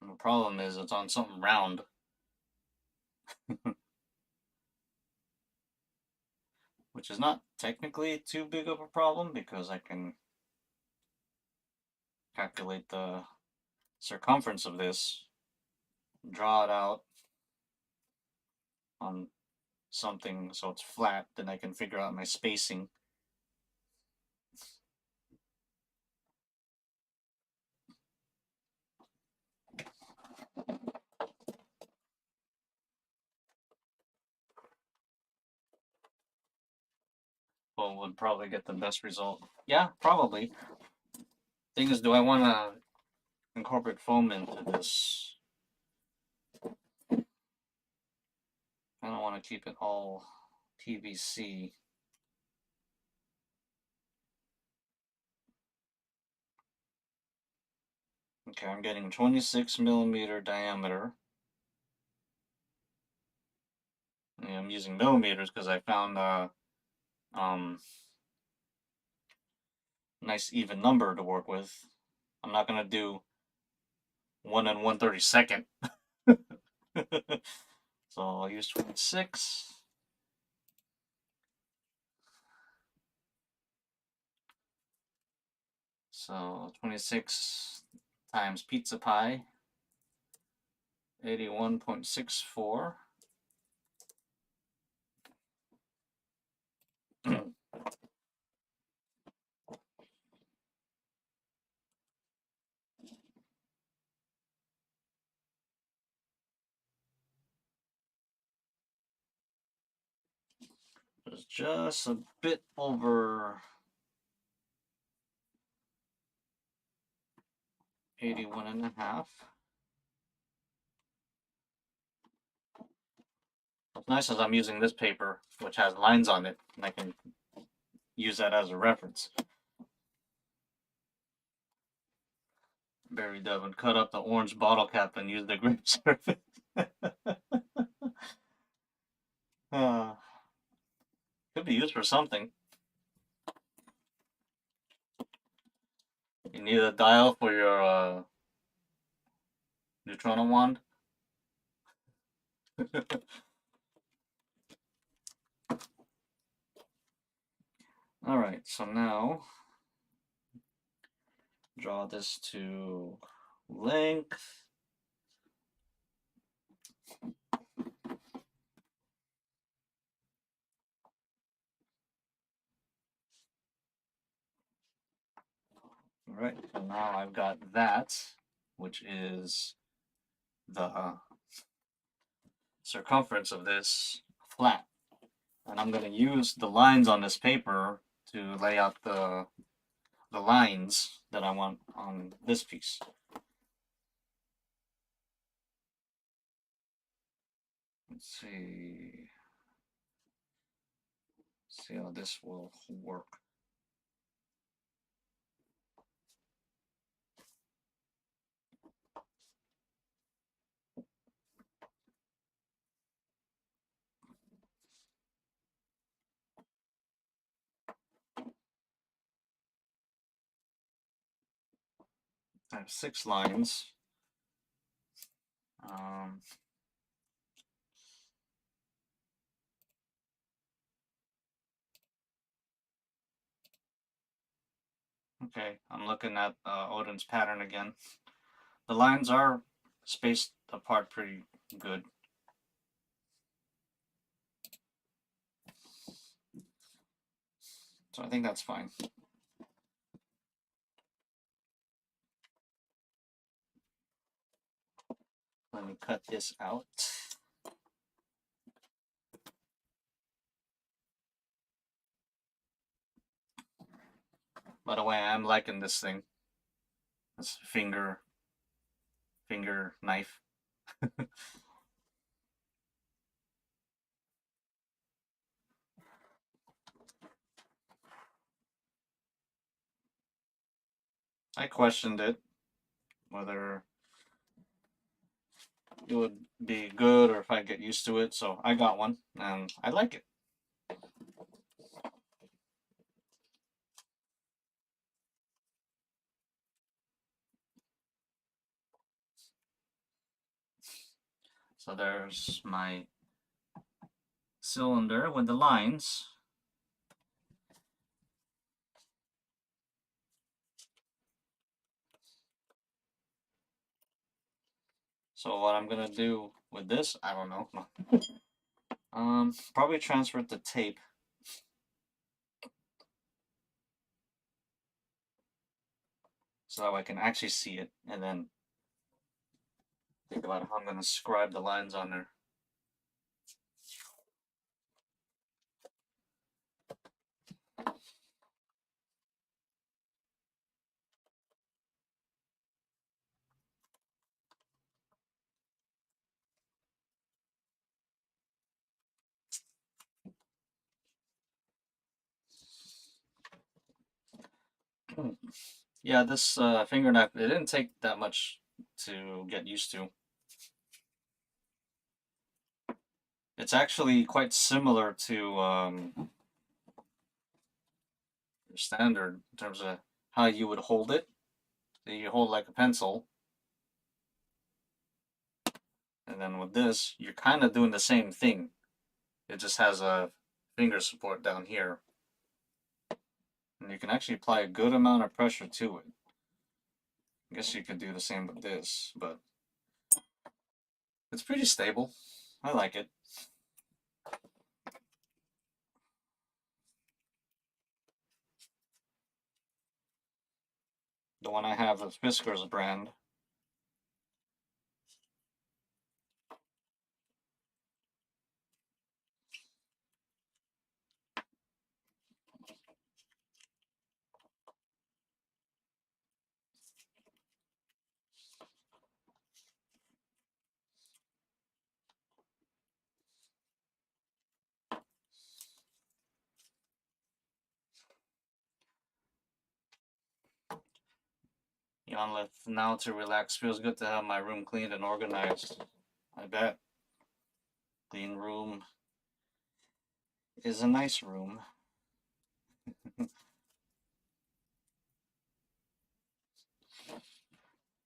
And the problem is it's on something round. Which is not technically too big of a problem because I can calculate the circumference of this, draw it out on something so it's flat, then I can figure out my spacing. Well, would probably get the best result. Yeah, probably. Thing is, do I want to incorporate foam into this? I don't want to keep it all PVC. Okay, I'm getting 26mm diameter. And I'm using millimeters because I found um, nice even number to work with. I'm not gonna do 1 and 1/32. So I'll use 26. So 26 times pizza pie, 81.64. It's just a bit over 81.5. What's nice is I'm using this paper, which has lines on it, and I can use that as a reference. Barry Devon cut up the orange bottle cap and use the grape surface. Could be used for something. You need a dial for your neutrino wand. Alright, so now draw this to length. Alright, so now I've got that, which is the circumference of this flat. And I'm going to use the lines on this paper to lay out the lines that I want on this piece. Let's see. See how this will work. I have 6 lines. Okay, I'm looking at Odin's pattern again. The lines are spaced apart pretty good. So I think that's fine. Let me cut this out. By the way, I'm liking this thing. This finger knife. I questioned it, whether it would be good or if I get used to it, so I got one, and I like it. So there's my cylinder with the lines. So what I'm gonna do with this, I don't know. Probably transfer it to tape. So that way I can actually see it, and then think about how I'm gonna scribe the lines on there. Yeah, this finger knife, it didn't take that much to get used to. It's actually quite similar to your standard in terms of how you would hold it. You hold like a pencil, and then with this, you're kind of doing the same thing. It just has a finger support down here. And you can actually apply a good amount of pressure to it. I guess you could do the same with this, but it's pretty stable. I like it. The one I have is Fisker's brand. Jan now to relax. Feels good to have my room cleaned and organized. I bet. Clean room is a nice room.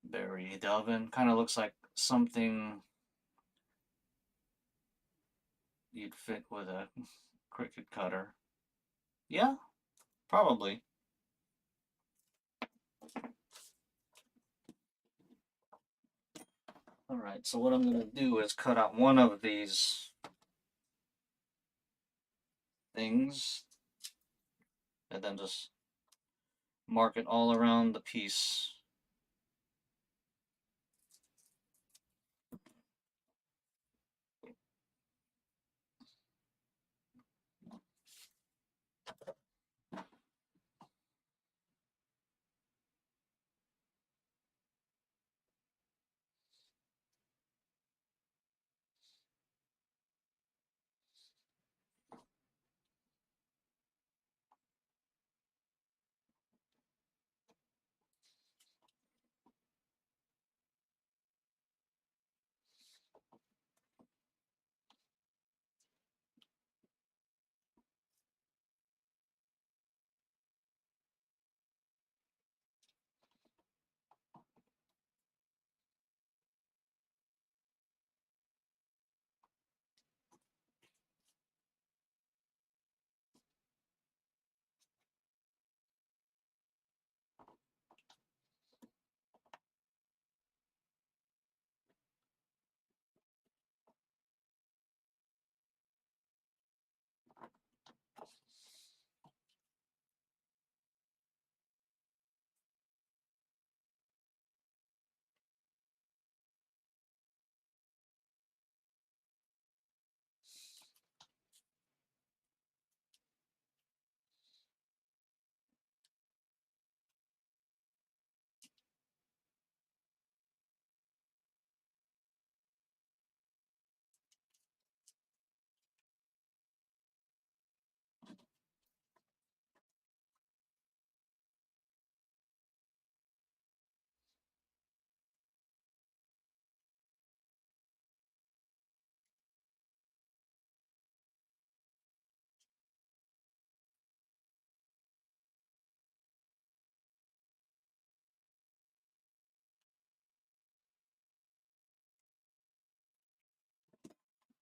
Barry Delvin kind of looks like something you'd fit with a Cricut cutter. Yeah, probably. Alright, so what I'm going to do is cut out one of these things and then just mark it all around the piece.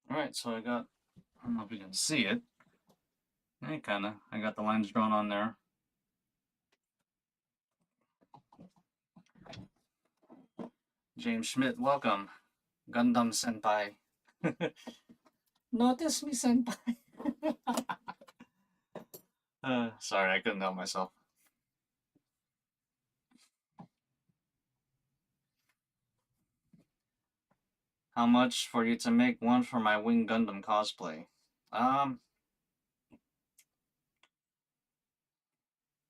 Alright, so I don't know if you can see it. Kinda. I got the lines drawn on there. James Schmidt, welcome. Gundam Senpai. Notice me, Senpai. Sorry, I couldn't help myself. How much for you to make one for my Wing Gundam cosplay? I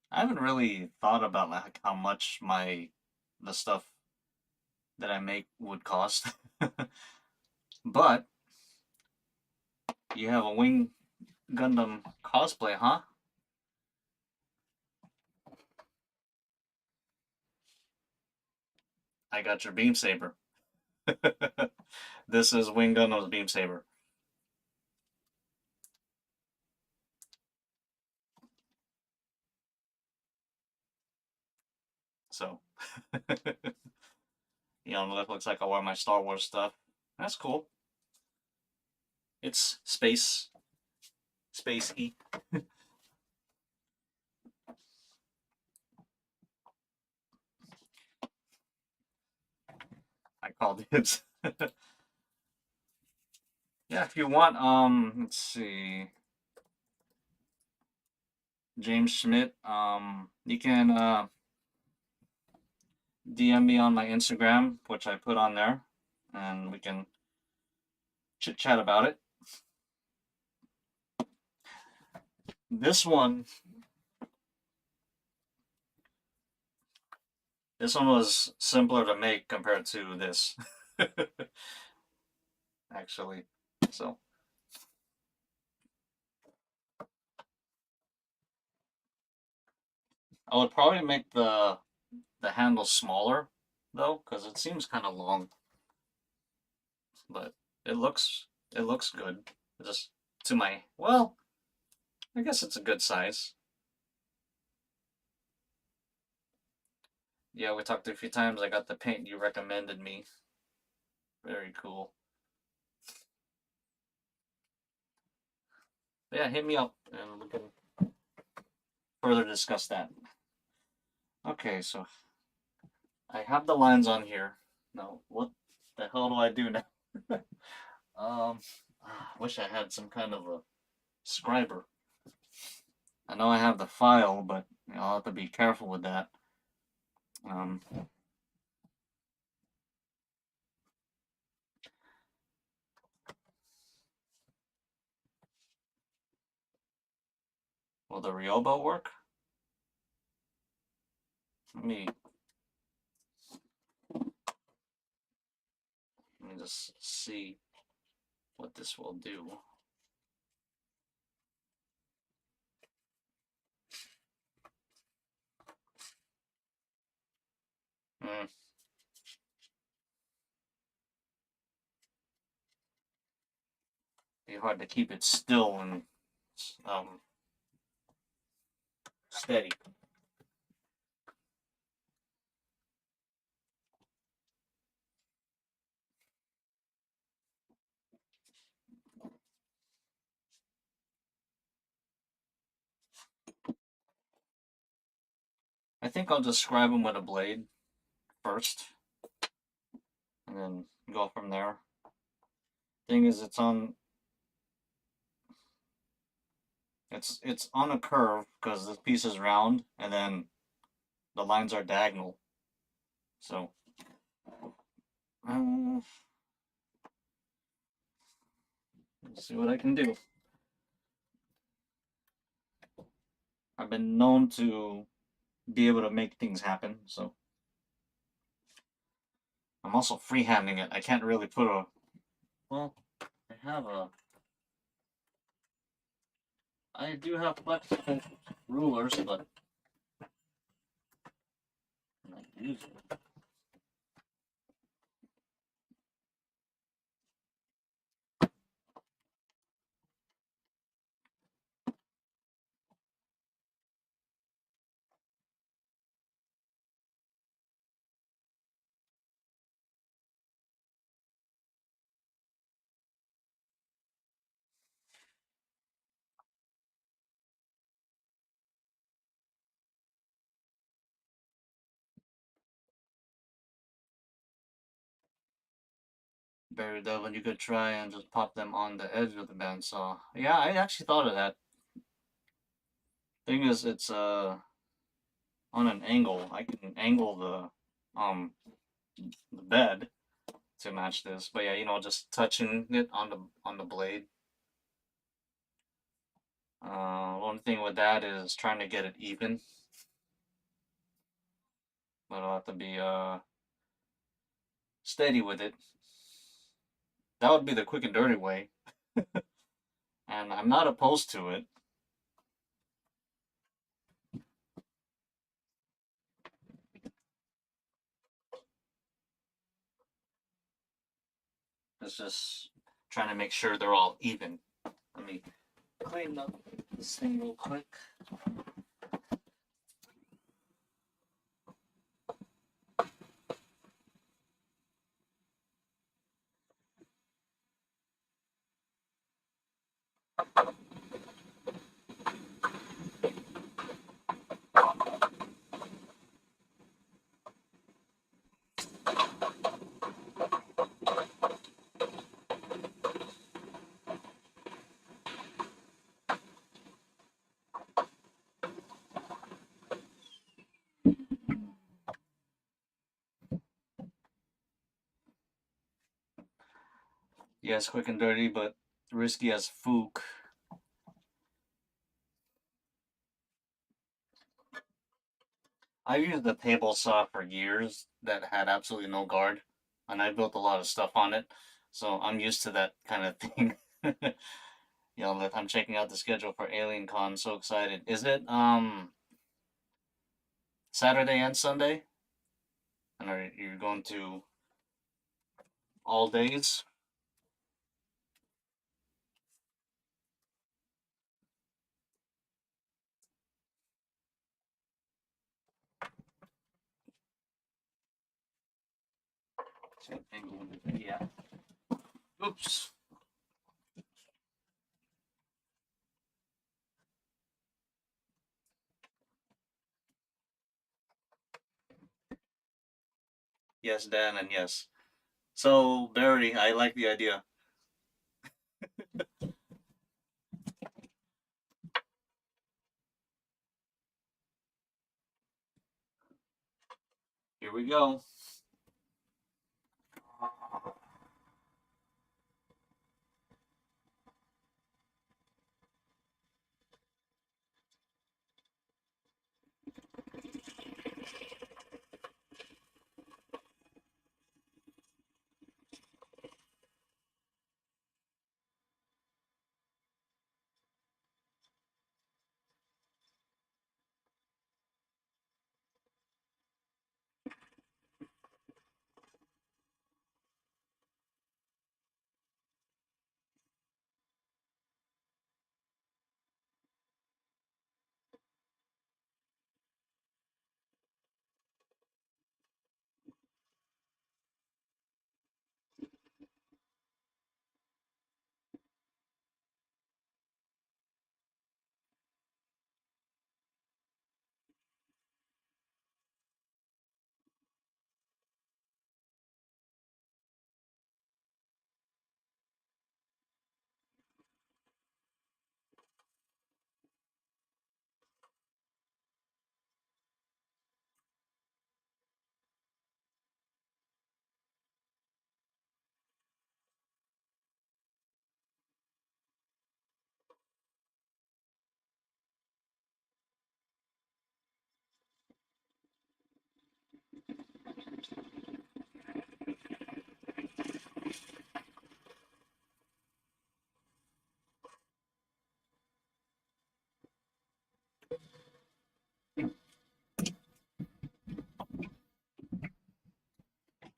haven't really thought about like how much the stuff that I make would cost. But you have a Wing Gundam cosplay, huh? I got your beam saber. This is Wing Gundam's beam saber. So, you know, it looks like I wear my Star Wars stuff. That's cool. It's spacey. I called dibs. Yeah, if you want, let's see, James Schmidt, you can DM me on my Instagram, which I put on there, and we can chit chat about it. This one, this one was simpler to make compared to this, actually. So I would probably make the handle smaller though, because it seems kind of long, but it looks good. Just to my well, I guess it's a good size. Yeah, we talked a few times. I got the paint you recommended me. Very cool. But yeah, hit me up and we can further discuss that. Okay, so I have the lines on here. Now, what the hell do I do now? um, I wish I had some kind of a scriber. I know I have the file, but I'll have to be careful with that. Um, will the Ryobo work? Let me just see what this will do. Mm. Be hard to keep it still and um, steady. I think I'll just scribe them with a blade first, and then go from there. Thing is, it's on a curve because this piece is round, and then the lines are diagonal. So, let's see what I can do. I've been known to be able to make things happen, so I'm also freehanding it. I can't really put a well. I do have flexible rulers, but I'm not using it. Barry Devlin, you could try and just pop them on the edge of the bandsaw. Yeah, I actually thought of that. Thing is, it's on an angle. I can angle the bed to match this. But yeah, just touching it on the blade. One thing with that is trying to get it even. But I'll have to be steady with it. That would be the quick and dirty way. And I'm not opposed to it. It's just trying to make sure they're all even. Let me clean up this thing real quick. Yes, quick and dirty, but risky as fook. I used the table saw for years that had absolutely no guard, and I built a lot of stuff on it, so I'm used to that kind of thing. I'm checking out the schedule for Alien Con. So excited! Is it Saturday and Sunday? And are you going to all days? Yeah. Oops. Yes, Dan, and yes. So, Barry, I like the idea. Here we go.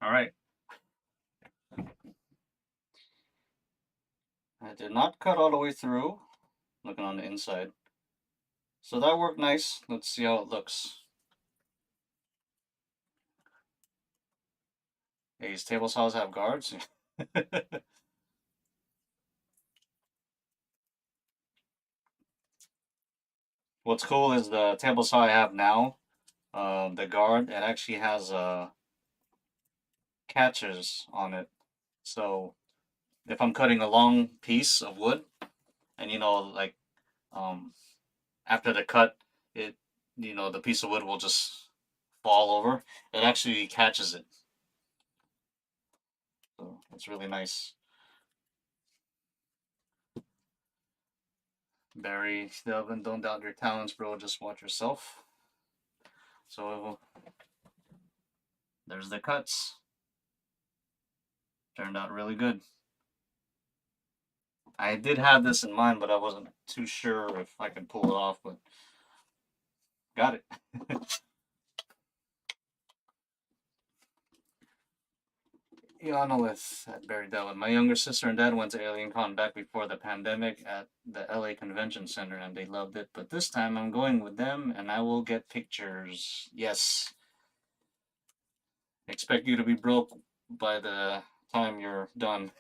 All right. I did not cut all the way through, looking on the inside. So that worked nice. Let's see how it looks. These table saws have guards. What's cool is the table saw I have now, the guard, it actually has catchers on it. So if I'm cutting a long piece of wood, and like um, after the cut, it the piece of wood will just fall over. It actually catches it, so it's really nice. Barry, Delvin, don't doubt your talents, bro. Just watch yourself. So there's the cuts. Turned out really good. I did have this in mind, but I wasn't too sure if I could pull it off, but got it. Ionolith at Barry Dillon. My younger sister and dad went to Alien Con back before the pandemic at the LA Convention Center and they loved it. But this time I'm going with them and I will get pictures. Yes. Expect you to be broke by the time you're done.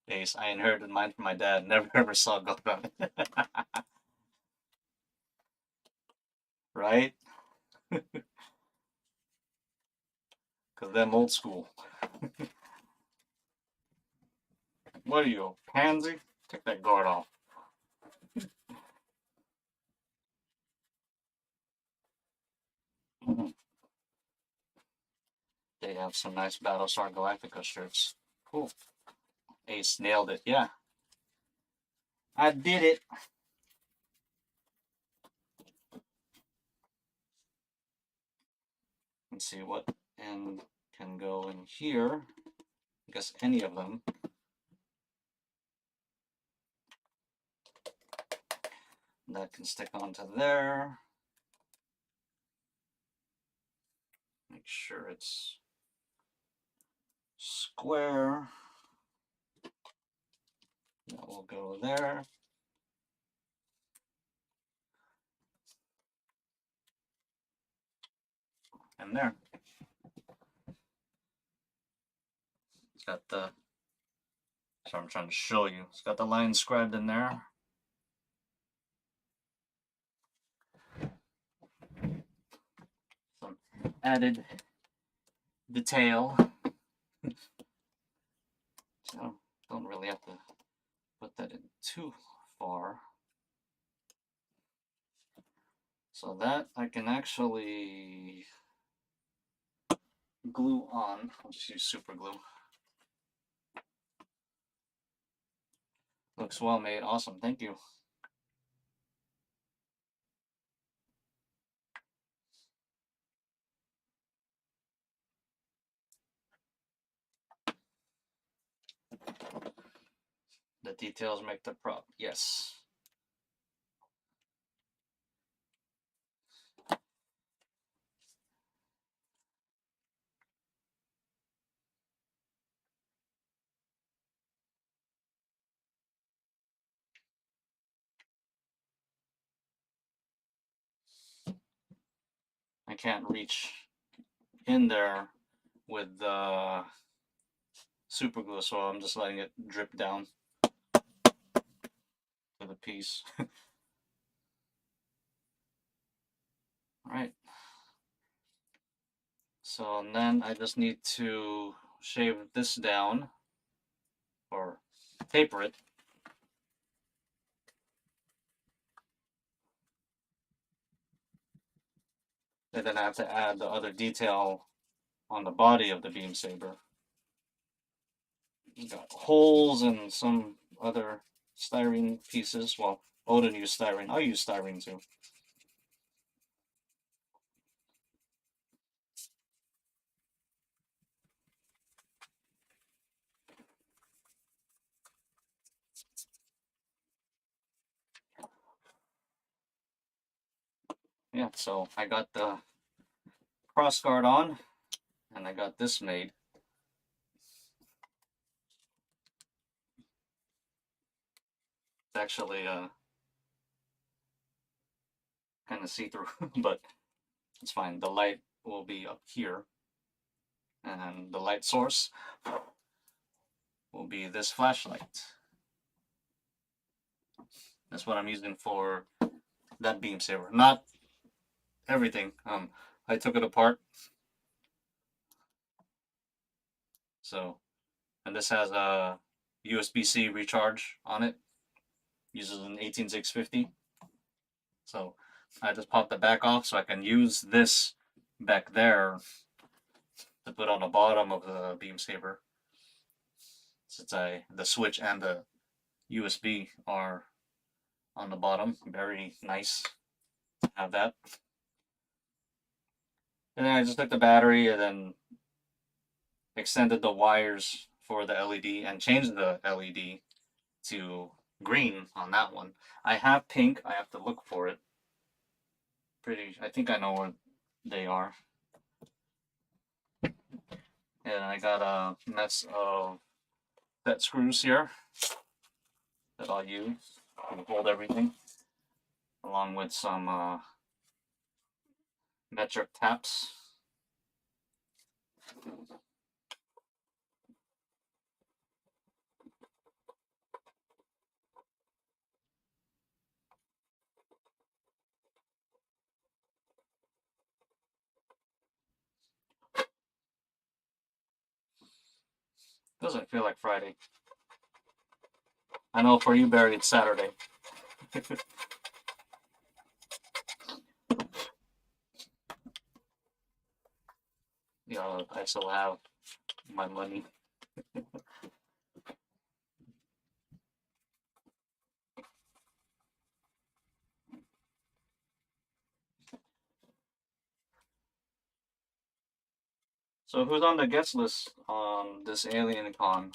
Ace, I inherited mine from my dad. Never ever saw Gundam. Right? Because them old school. What are you, a pansy? Take that guard off. They have some nice Battlestar Galactica shirts. Cool. Ace nailed it. Yeah, I did it. Let's see what end can go in here. I guess any of them. That can stick onto there. Make sure it's square. That will go there. And there. It's got the, so I'm trying to show you. It's got the line scribed in there. added detail. So don't really have to put that in too far. So that I can actually glue on. I'll just use super glue. Looks well made. Awesome. Thank you. The details make the prop. Yes. I can't reach in there with the super glue, so I'm just letting it drip down to the piece. Alright. So then I just need to shave this down, or taper it. And then I have to add the other detail on the body of the beam saber. You got holes and some other styrene pieces. Well, Odin used styrene. I'll use styrene too. Yeah, so I got the cross guard on, and I got this made. It's actually kind of see-through, but it's fine. The light will be up here, and the light source will be this flashlight. That's what I'm using for that beam saber. Not everything. I took it apart. So, and this has a USB-C recharge on it. Uses an 18650. So I just popped the back off so I can use this back there to put on the bottom of the beam saber. Since the switch and the USB are on the bottom, very nice to have that. And then I just took the battery and then extended the wires for the LED and changed the LED to green on that one. I have pink. I have to look for it. I think I know where they are. And I got a mess of set screws here that I'll use to hold everything, along with some metric taps. Doesn't feel like Friday. I know for you, Barry, it's Saturday. You know, I still have my money. So who's on the guest list on this Alien Con?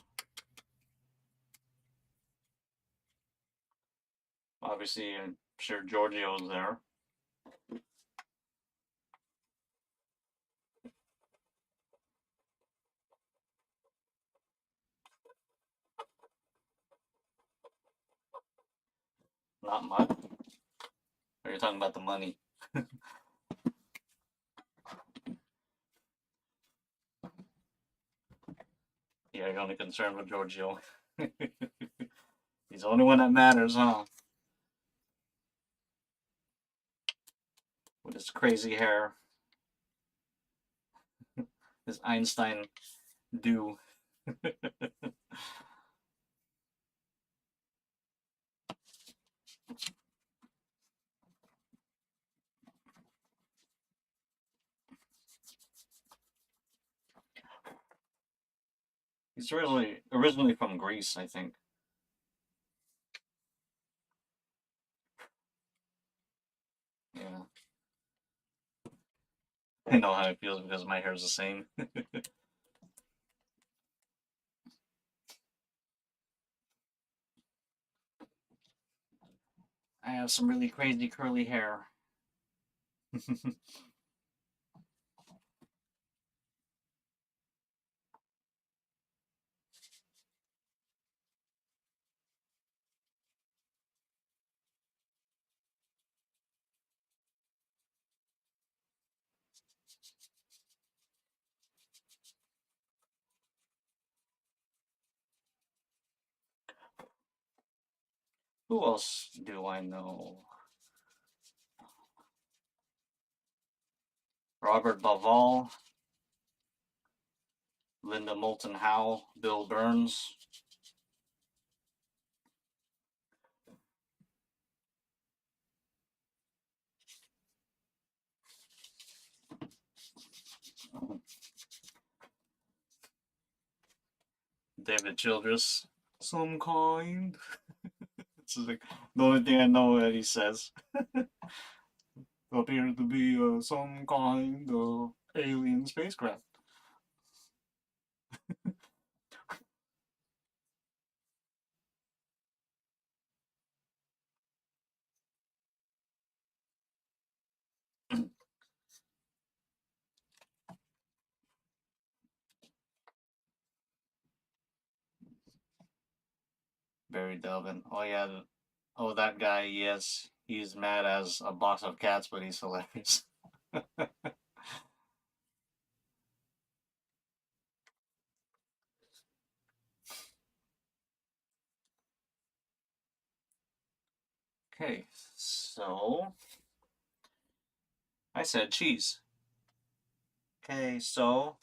Obviously, I'm sure Giorgio's there. Not much. Or you're talking about the money? Yeah, you're only concerned with Giorgio. He's the only one that matters, huh? With his crazy hair. His Einstein do. He's originally from Greece, I think. Yeah. I know how it feels because my hair is the same. I have some really crazy curly hair. Who else do I know? Robert Bauval, Linda Moulton Howe, Bill Burns. David Childress. Some kind. It's like the only thing I know that he says. Appear to be some kind of alien spacecraft. Barry Delvin. Oh yeah. Oh, that guy. Yes, he's mad as a box of cats, but he's hilarious. Okay, so I said cheese. Queso.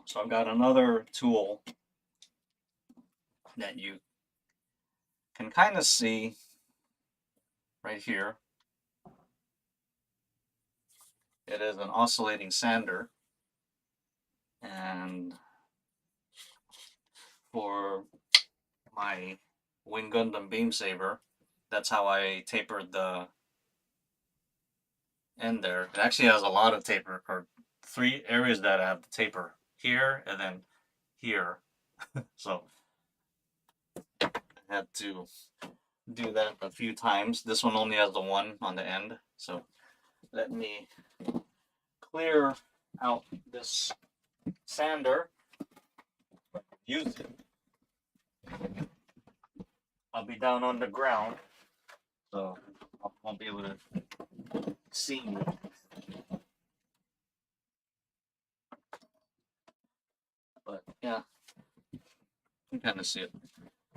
So I've got another tool that you can kind of see right here. It is an oscillating sander, and for my Wing Gundam Beam Saber, that's how I tapered the end there. It actually has a lot of taper, or 3 areas that have the taper here and then here. So I had to do that a few times. This one only has the one on the end. So let me clear out this sander. Use it. I'll be down on the ground, so I won't be able to see you. But yeah, you can kind of see it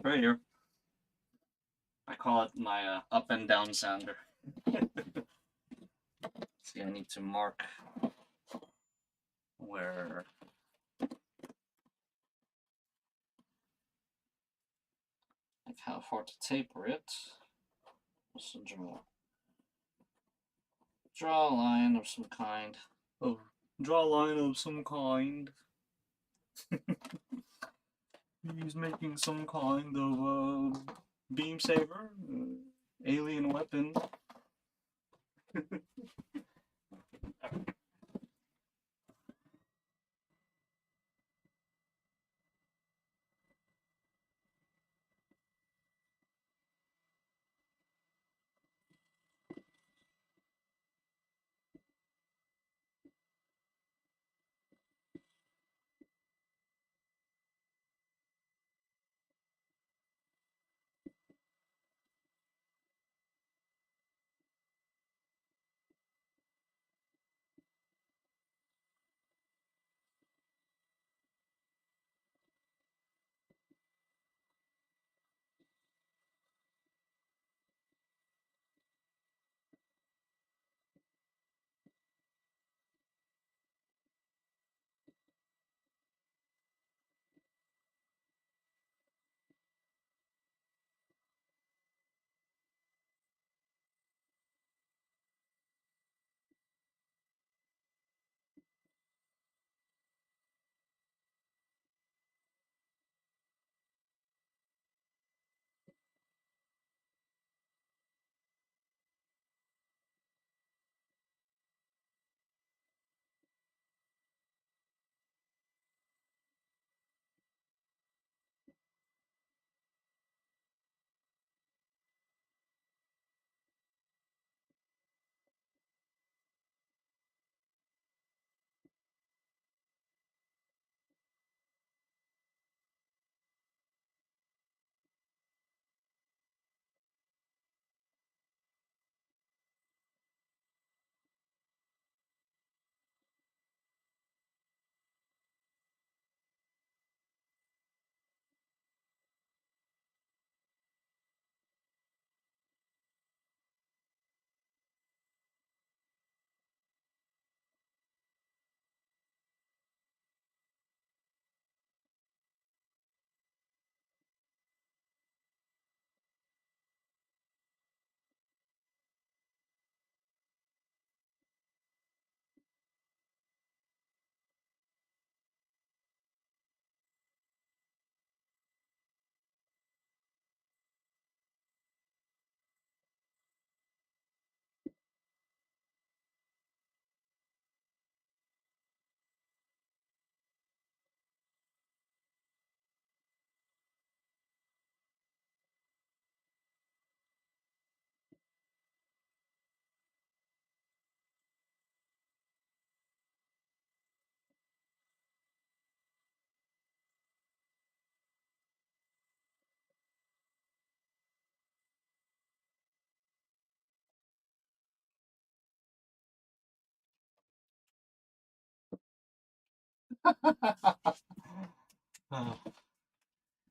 right here. I call it my up and down sander. See, I need to mark where like how far to taper it. Just draw a line of some kind. Oh, draw a line of some kind. He's making some kind of beam saber, alien weapon.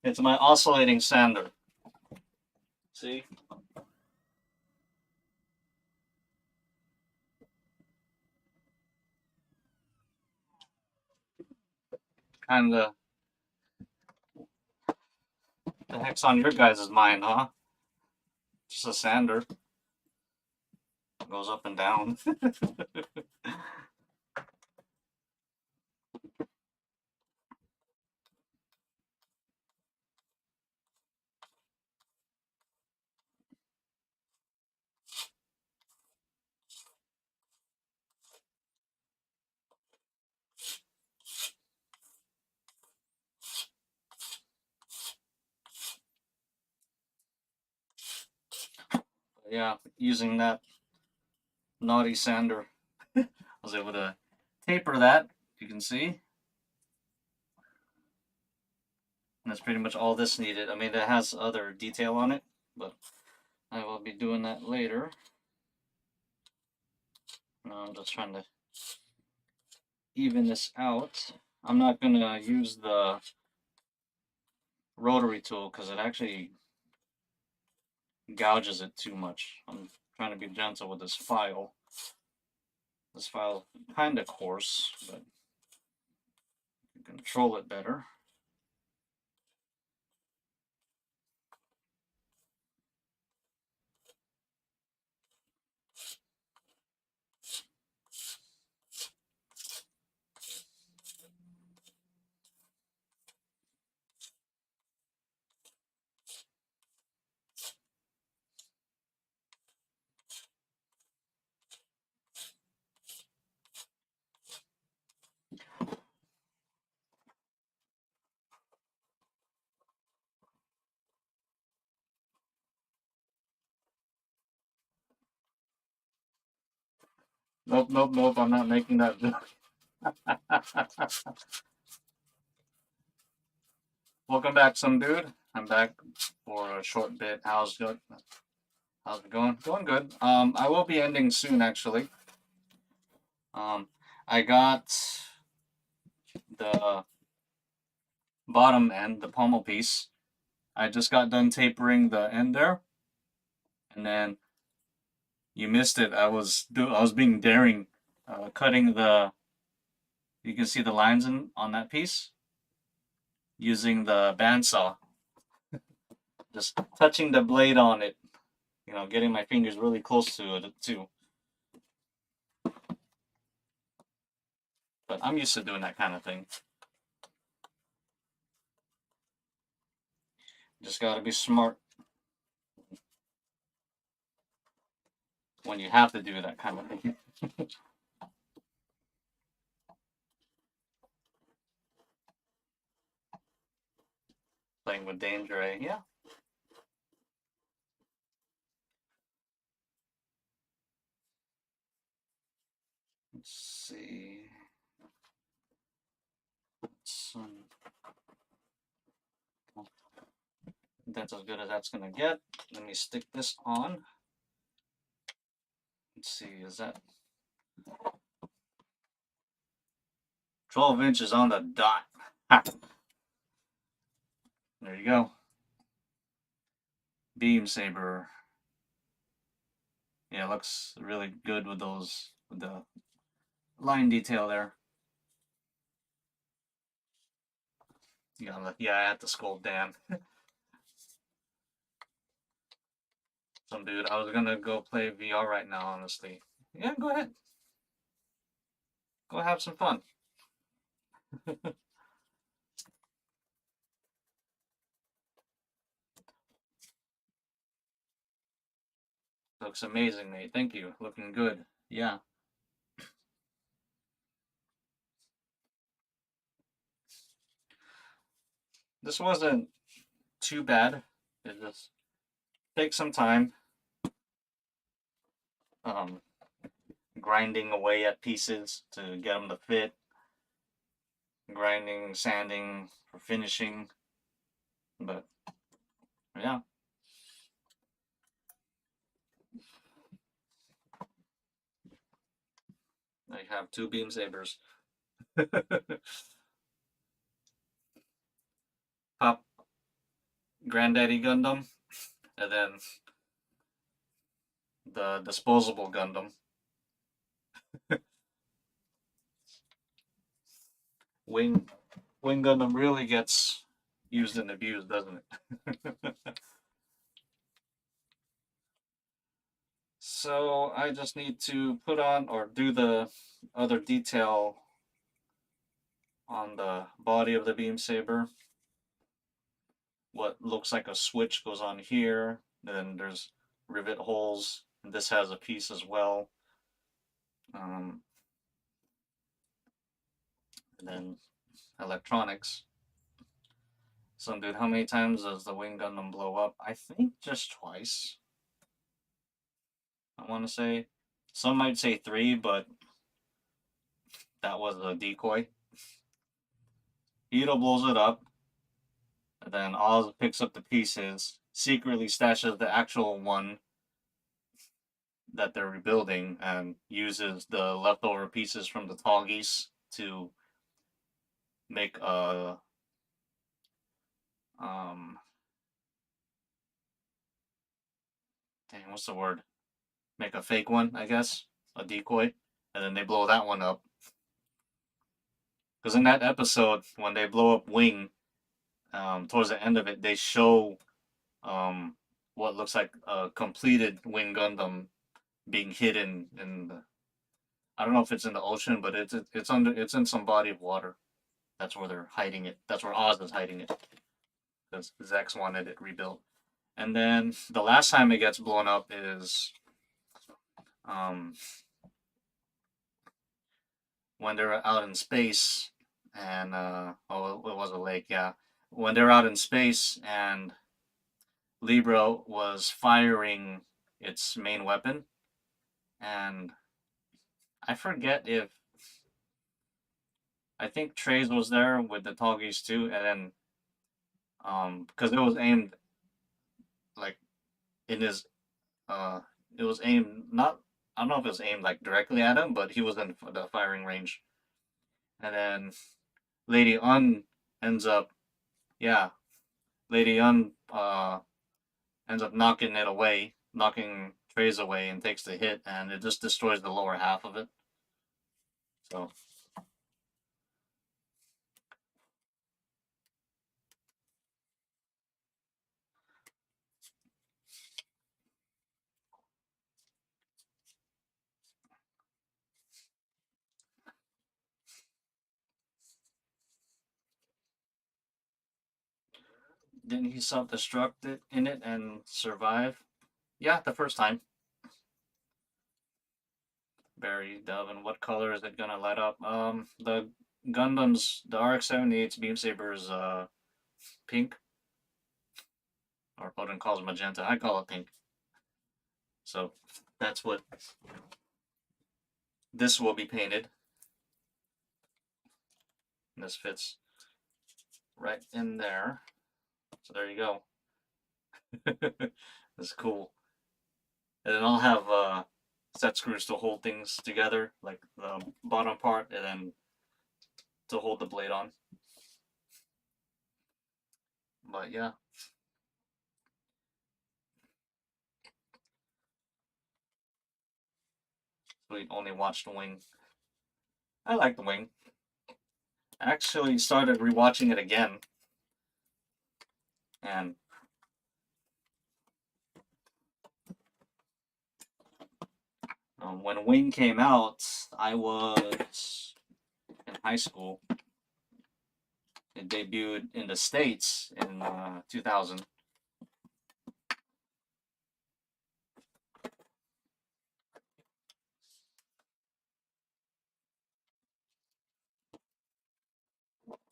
It's my oscillating sander. See? Kinda. The heck's on your guys' mind, huh? Just a sander. Goes up and down. Yeah, using that naughty sander, I was able to taper that, you can see. And that's pretty much all this needed. I mean, it has other detail on it, but I will be doing that later. No, I'm just trying to even this out. I'm not going to use the rotary tool because it actually gouges it too much. I'm trying to be gentle with this file. This file kind of coarse, but you can control it better. Nope, nope, nope. I'm not making that. Welcome back, some dude. I'm back for a short bit. How's it going? Going good. I will be ending soon, actually. I got the bottom end, the pommel piece. I just got done tapering the end there, and then you missed it. I was being daring, cutting the. You can see the lines on that piece using the bandsaw. Just touching the blade on it, getting my fingers really close to it too. But I'm used to doing that kind of thing. Just gotta be smart when you have to do that kind of thing. Playing with danger, eh? Yeah. Let's see. That's as good as that's gonna get. Let me stick this on. Let's see, is that 12 inches on the dot? Ha. There you go. Beam Saber. Yeah, it looks really good with the line detail there. Yeah, I had to scold Dan. Some dude, I was gonna go play VR right now, honestly. Yeah, go ahead. Go have some fun. Looks amazing, mate. Thank you. Looking good. Yeah. This wasn't too bad. It just takes some time. Um, grinding away at pieces to get them to fit. Grinding, sanding for finishing. But yeah. I have two beam sabers. Pop Granddaddy Gundam, and then the disposable Gundam. Wing Wing Gundam really gets used and abused, doesn't it? So I just need to put on or do the other detail on the body of the beam saber. What looks like a switch goes on here. Then there's rivet holes. And this has a piece as well. Um, and then electronics. So, dude, how many times does the Wing Gundam blow up? I think just twice. I want to say. Some might say three, but that was a decoy. Ito blows it up, and then Oz picks up the pieces, secretly stashes the actual one that they're rebuilding, and uses the leftover pieces from the tall geese to make a um dang, what's the word? Make a fake one, I guess, a decoy, and then they blow that one up. Because in that episode, when they blow up Wing, towards the end of it, they show what looks like a completed Wing Gundam being hidden in the. I don't know if it's in the ocean, but it's in some body of water. That's where they're hiding it. That's where Oz is hiding it because Zex wanted it rebuilt. And then the last time it gets blown up is um, when they're out in space, and oh, it was a lake, yeah. When they're out in space and Libra was firing its main weapon, and I forget if I think Trace was there with the Tallgeese too, and then because it was aimed like in his it was aimed not I don't know if it was aimed like directly at him, but he was in the firing range, and then Lady Un ends up yeah Lady Un ends up knocking it away, knocking Trace away, and takes the hit, and it just destroys the lower half of it. So didn't he self-destruct it in it and survive? Yeah, the first time. Berry Dove, and what color is it gonna light up? The Gundam's the RX-78's beam saber is pink, or Odin calls magenta. I call it pink. So that's what this will be painted. This fits right in there. So there you go. That's cool. And then I'll have set screws to hold things together, like the bottom part, and then to hold the blade on. But yeah, we only watched the Wing. I like the Wing. I actually started rewatching it again, and when Wing came out, I was in high school. It debuted in the States in 2000.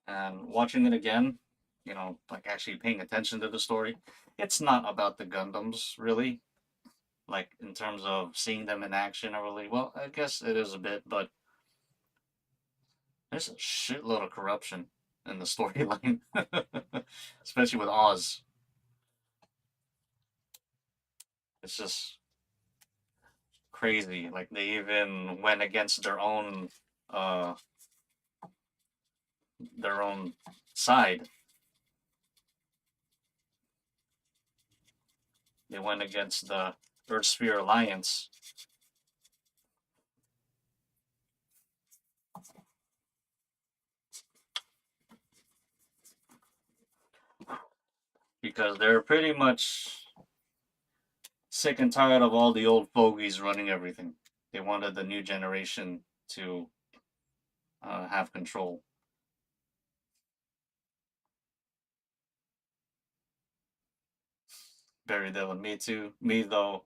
And watching it again, like actually paying attention to the story, it's not about the Gundams, really. Like, in terms of seeing them in action, or really, well, I guess it is a bit, but there's a shitload of corruption in the storyline, especially with Oz. It's just crazy. Like, they even went against uh, their own side. They went against the Earth Sphere Alliance. Because they're pretty much sick and tired of all the old fogies running everything. They wanted the new generation to have control. Very Devil. Me too. Me though.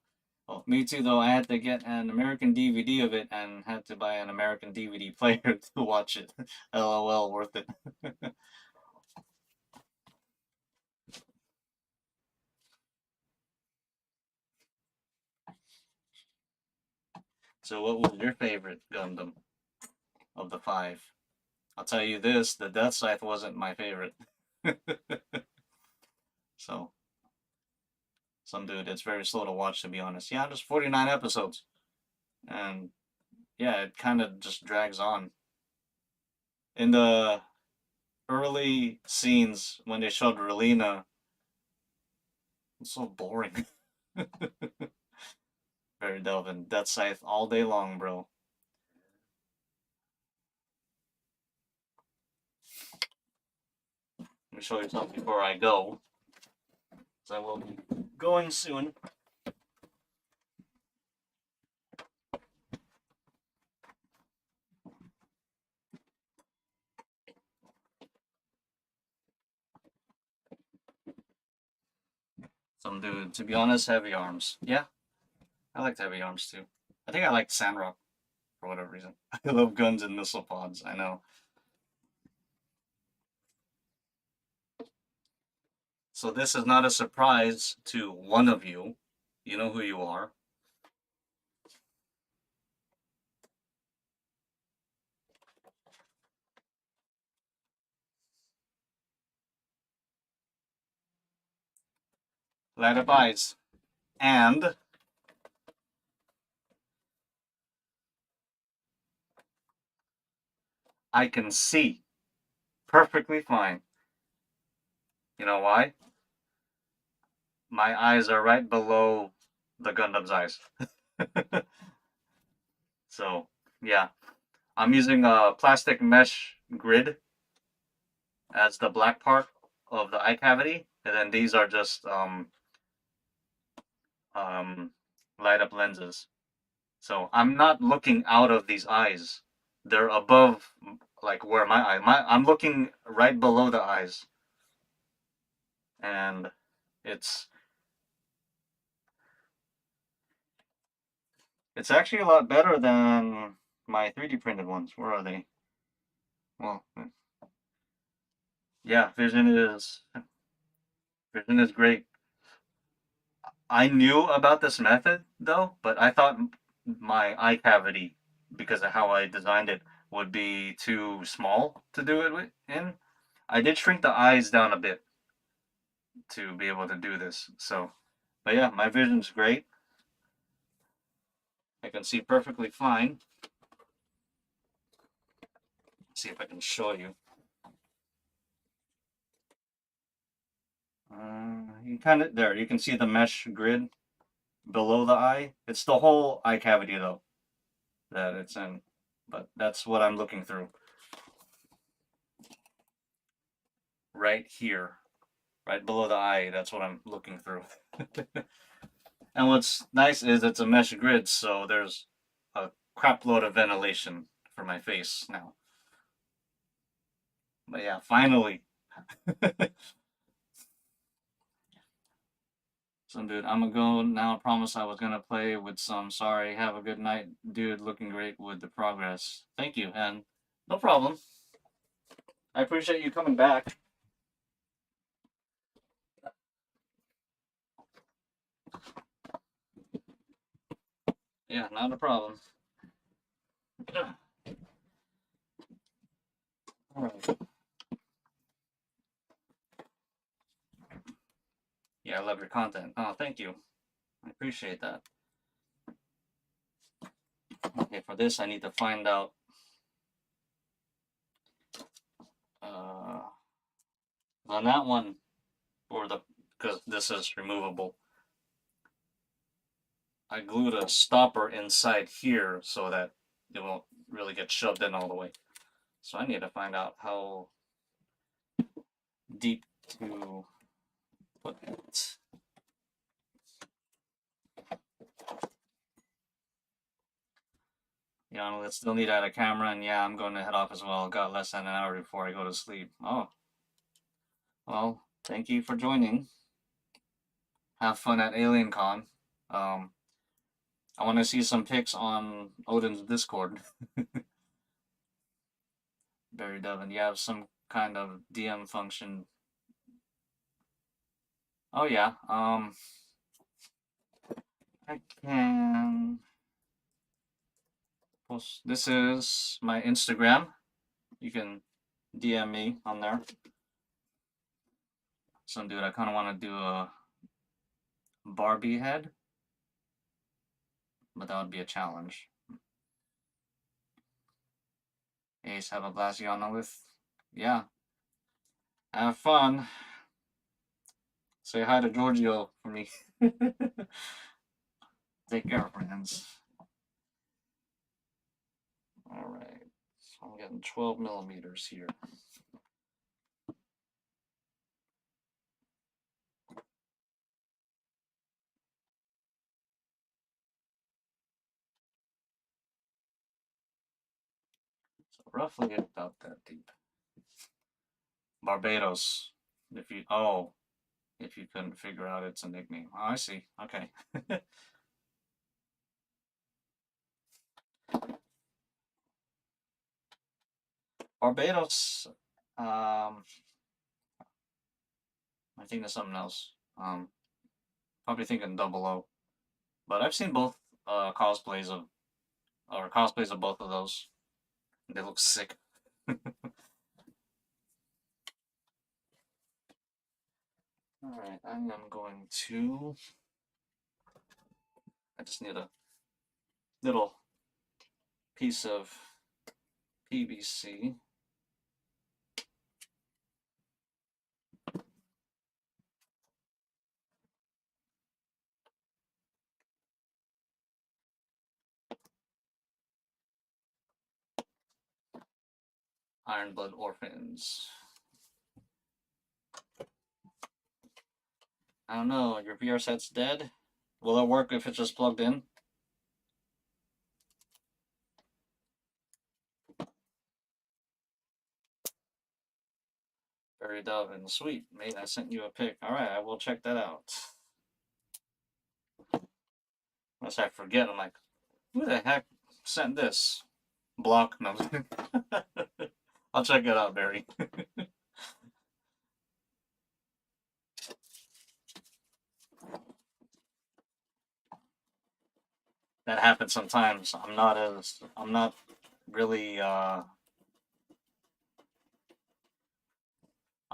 Oh, me too though. I had to get an American DVD of it and had to buy an American DVD player to watch it. LOL, worth it. So, what was your favorite Gundam of the five? I'll tell you this: the Death Scythe wasn't my favorite. So, some dude, it's very slow to watch, to be honest. Yeah, just 49 episodes, and yeah, it kind of just drags on. In the early scenes when they showed Relina, it's so boring. Very Delvin, Death Scythe all day long, bro. Let me show you something before I go, because I will be going soon. Some dude, to be honest, heavy arms. Yeah, I liked heavy arms too. I think I liked Sandrock for whatever reason. I love guns and missile pods. I know. So this is not a surprise to one of you. You know who you are. Light up eyes. And I can see perfectly fine. You know why? My eyes are right below the Gundam's eyes. So, yeah. I'm using a plastic mesh grid as the black part of the eye cavity. And then these are just um, light up lenses. So I'm not looking out of these eyes. They're above, like where I'm looking right below the eyes, and it's it's actually a lot better than my 3D printed ones. Where are they? Well, yeah, vision is great. I knew about this method though, but I thought my eye cavity, because of how I designed it, would be too small to do it in. I did shrink the eyes down a bit to be able to do this. So, but yeah, my vision's great. I can see perfectly fine. Let's see if I can show you. You kind of there. You can see the mesh grid below the eye. It's the whole eye cavity though that it's in, but that's what I'm looking through right here, right below the eye. That's what I'm looking through. And what's nice is it's a mesh grid, so there's a crap load of ventilation for my face now. But yeah, finally. So, dude, I'm gonna go now. I promise I was gonna play with some. Sorry. Have a good night, dude. Looking great with the progress. Thank you, and no problem. I appreciate you coming back. Yeah, not a problem. All right. Yeah, I love your content. Oh, thank you. I appreciate that. Okay, for this, I need to find out. Uh, on that one, for the because this is removable. I glued a stopper inside here so that it won't really get shoved in all the way. So I need to find out how deep to put it. Yeah, let's still need to add a camera, and yeah, I'm going to head off as well. Got less than an hour before I go to sleep. Oh, well, thank you for joining. Have fun at AlienCon. Um, I want to see some pics on Odin's Discord. Barry Devin, you have some kind of DM function. Oh yeah, I can post. This is my Instagram. You can DM me on there. So, dude, I kind of want to do a Barbie head, but that would be a challenge. Ace, have a blast, Yana, with. Yeah, have fun. Say hi to Giorgio for me. Take care, friends. Alright, so I'm getting 12 millimeters here. So roughly about that deep. Barbados. If you couldn't figure out it's a nickname. Oh, I see. Okay. Barbados. I think there's something else. Probably thinking double O. But I've seen both cosplays of both of those. They look sick. Alright, I am going to. I just need a little piece of PVC. Iron Blood Orphans. I don't know, your VR set's dead? Will it work if it's just plugged in? Very Delvin. Sweet, mate. I sent you a pic. Alright, I will check that out. Unless I forget, I'm like, who the heck sent this? Block? No. I'll check it out, Barry. That happens sometimes. I'm not really, I'm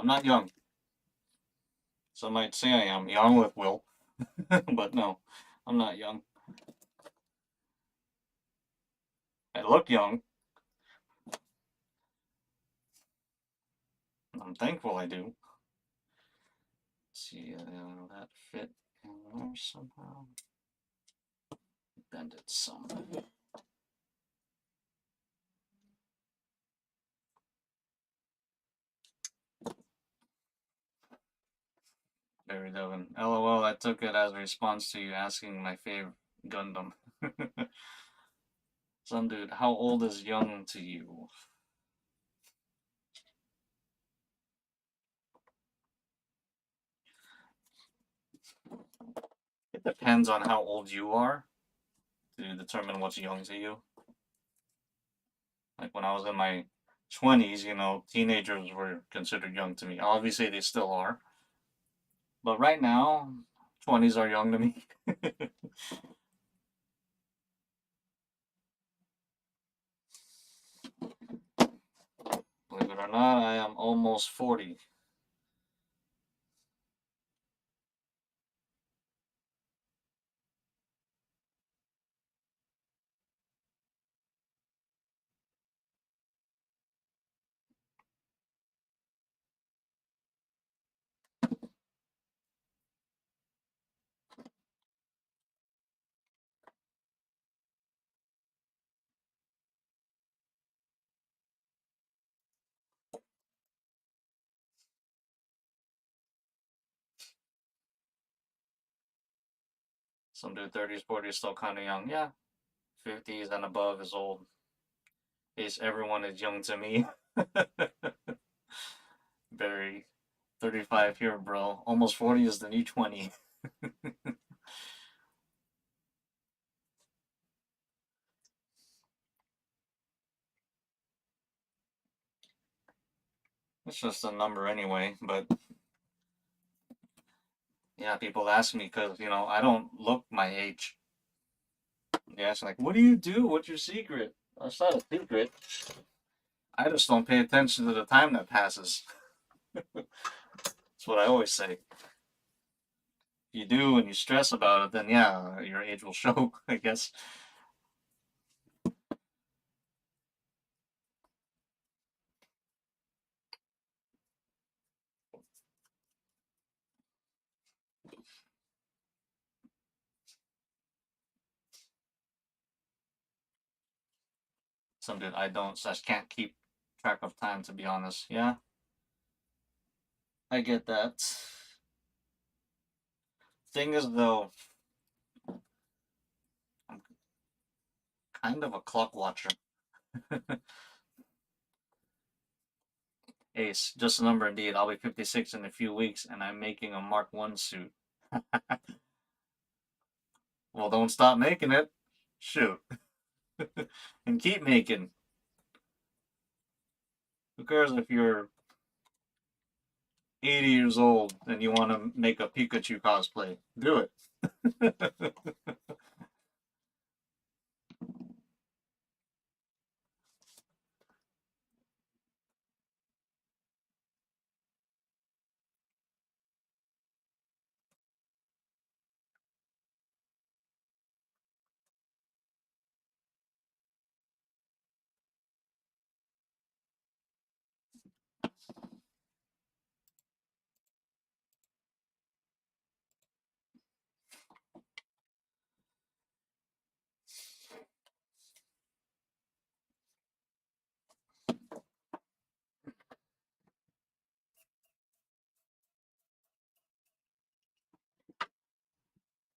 not young. Some might say I am young with Will, but no, I'm not young. I look young. I'm thankful I do. Let's see, that fit in there somehow. Bend it some. Barry Devin. LOL, I took it as a response to you asking my favorite Gundam. Some dude, how old is young to you? It depends on how old you are to determine what's young to you. Like when I was in my 20s, teenagers were considered young to me. Obviously, they still are. But right now, 20s are young to me. Believe it or not, I am almost 40. Some dude 30s, 40s still kind of young. Yeah, 50s and above is old. Is everyone is young to me. Very 35 here, bro. Almost 40 is the new 20. It's just a number anyway, but yeah, people ask me because, I don't look my age. They ask like, what do you do? What's your secret? Well, it's not a secret. I just don't pay attention to the time that passes. That's what I always say. If you do and you stress about it, then yeah, your age will show, I guess. Some dude I don't slash can't keep track of time, to be honest. Yeah, I get that. Thing is though, I'm kind of a clock watcher. Ace, just a number indeed. I'll be 56 in a few weeks and I'm making a Mark 1 suit. Well, don't stop making it. Shoot. And keep making. Who cares if you're 80 years old and you want to make a Pikachu cosplay? Do it.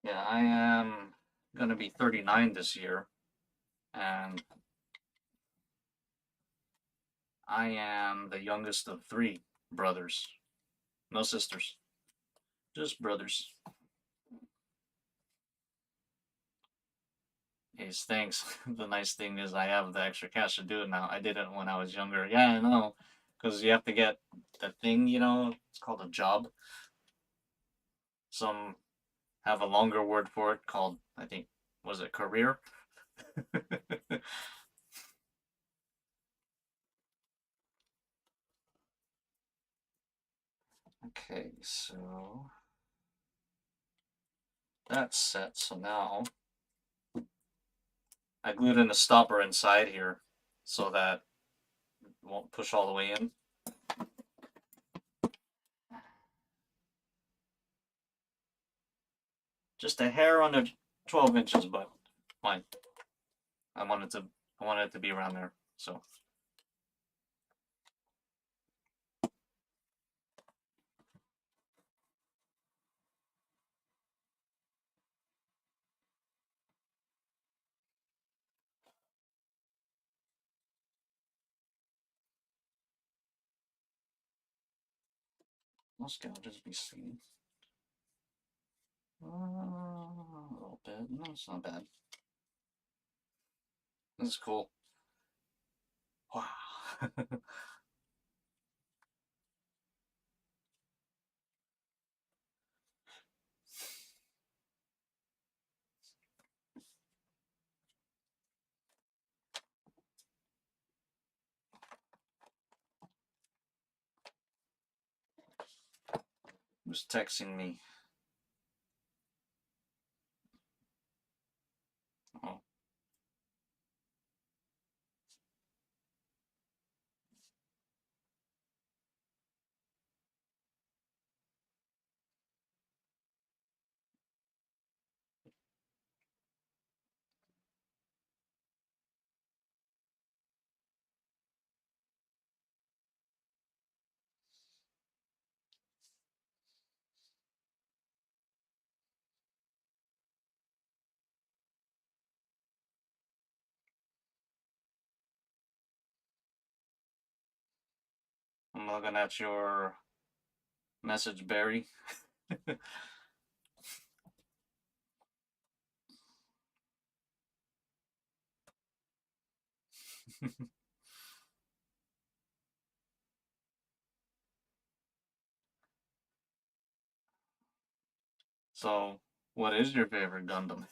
Yeah, I am gonna be 39 this year, and I am the youngest of three brothers. No sisters, just brothers. Yes, thanks. The nice thing is I have the extra cash to do it now. I didn't when I was younger. Yeah, I know, because you have to get the thing, it's called a job. Some have a longer word for it called, I think, was it career? Okay, so that's set. So now I glued in a stopper inside here so that it won't push all the way in. Just a hair under 12 inches, but fine. I wanted to I wanted it to be around there. So most gouges be seen. A little bit. No, it's not bad. This is cool. Wow. Who's texting me? Oh, I'm looking at your message, Barry. So, what is your favorite Gundam?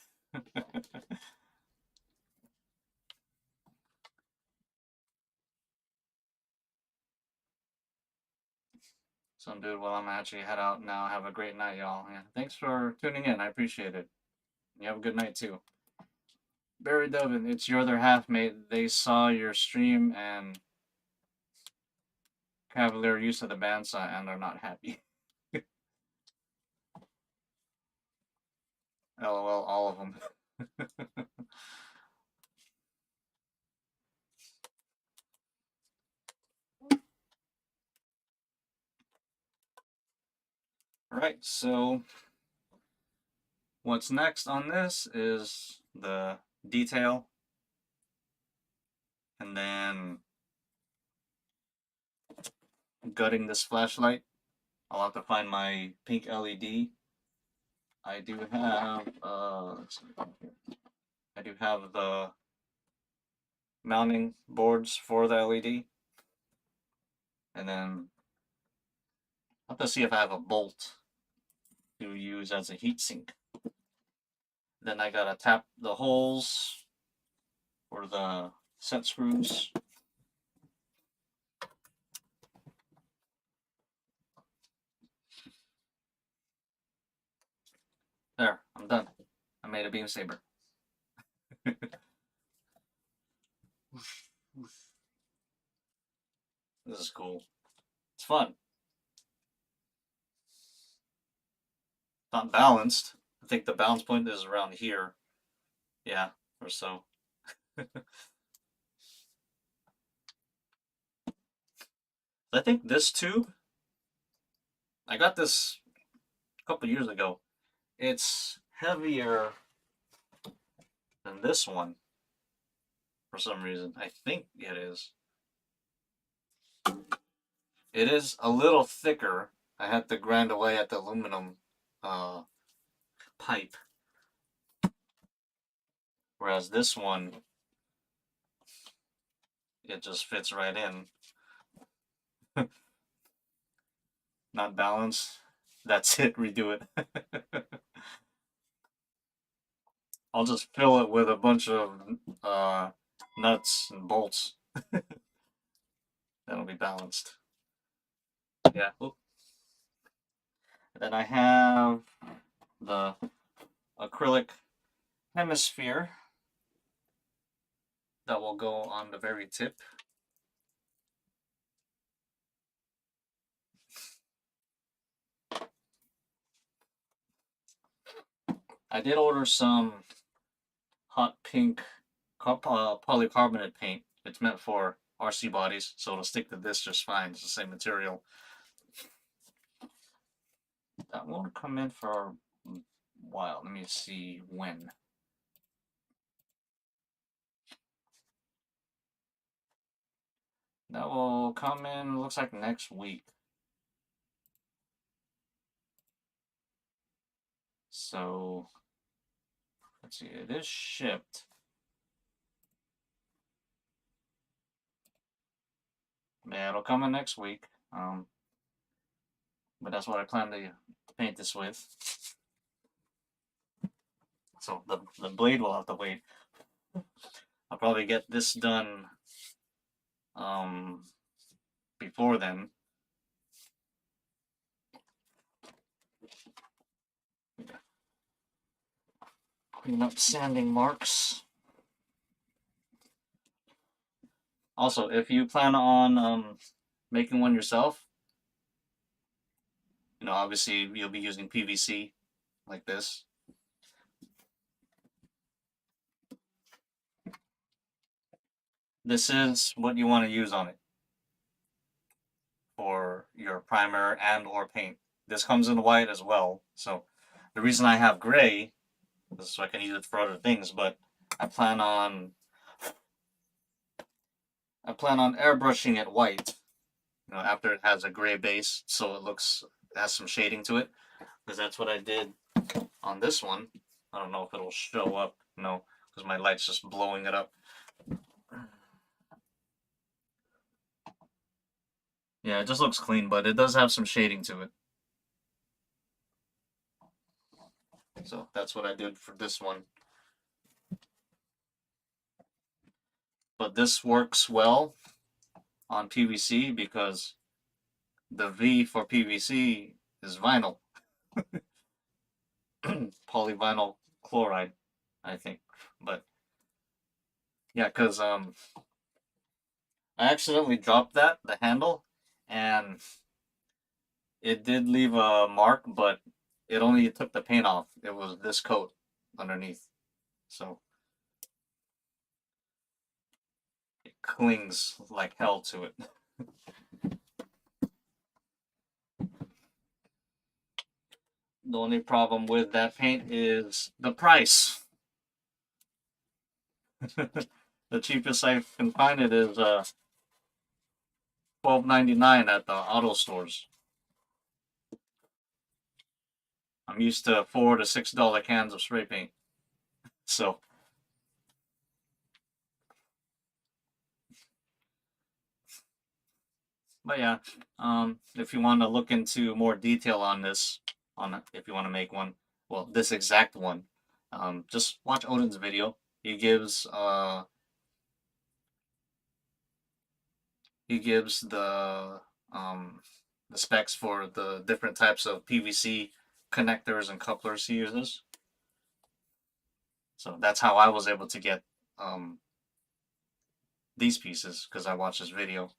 So, dude, well, I'm actually head out now. Have a great night, y'all. Yeah, thanks for tuning in. I appreciate it. You have a good night too. Barry Devin, it's your other half, mate. They saw your stream and Cavalier use of the bandsaw and are not happy. LOL, all of them. Right, so what's next on this is the detail, and then gutting this flashlight. I'll have to find my pink LED. I do have, let's see, I do have the mounting boards for the LED, and then I'll have to see if I have a bolt to use as a heatsink. Then I gotta tap the holes for the set screws. There, I'm done. I made a beam saber. This is cool. It's fun. Not balanced. I think the balance point is around here. Yeah, or so. I think this tube, I got this a couple years ago. It's heavier than this one for some reason. I think it is. It is a little thicker. I had to grind away at the aluminum pipe. Whereas this one, it just fits right in. Not balanced. That's it, redo it. I'll just fill it with a bunch of nuts and bolts. That'll be balanced. Yeah. Oop. Then I have the acrylic hemisphere that will go on the very tip. I did order some hot pink polycarbonate paint. It's meant for RC bodies, so it'll stick to this just fine. It's the same material. That won't come in for a while. Let me see when. That will come in, looks like next week. So, let's see, it is shipped. Yeah, it'll come in next week. But that's what I plan to paint this with. So the blade will have to wait. I'll probably get this done before then. Clean up sanding marks. Also, if you plan on making one yourself, you know, obviously you'll be using PVC like this. This is what you want to use on it for your primer and or paint. This comes in white as well. So the reason I have gray is so I can use it for other things, but I plan on airbrushing it white You know, after it has a gray base, so it has some shading to it. Because that's what I did on this one. I don't know if it'll show up. No, because my light's just blowing it up. Yeah, it just looks clean, but it does have some shading to it. So that's what I did for this one. But this works well on PVC because the V for PVC is vinyl, polyvinyl chloride, I think. But yeah, because I accidentally dropped the handle, and it did leave a mark, but it only took the paint off. It was this coat underneath, so it clings like hell to it. The only problem with that paint is the price. The cheapest I can find it is $12.99 at the auto stores. I'm used to $4 to $6 cans of spray paint. So, but yeah, if you want to look into more detail on this, if you want to make one, well, this exact one, just watch Odin's video. He gives um, the specs for the different types of PVC connectors and couplers he uses. So that's how I was able to get these pieces, because I watched this video.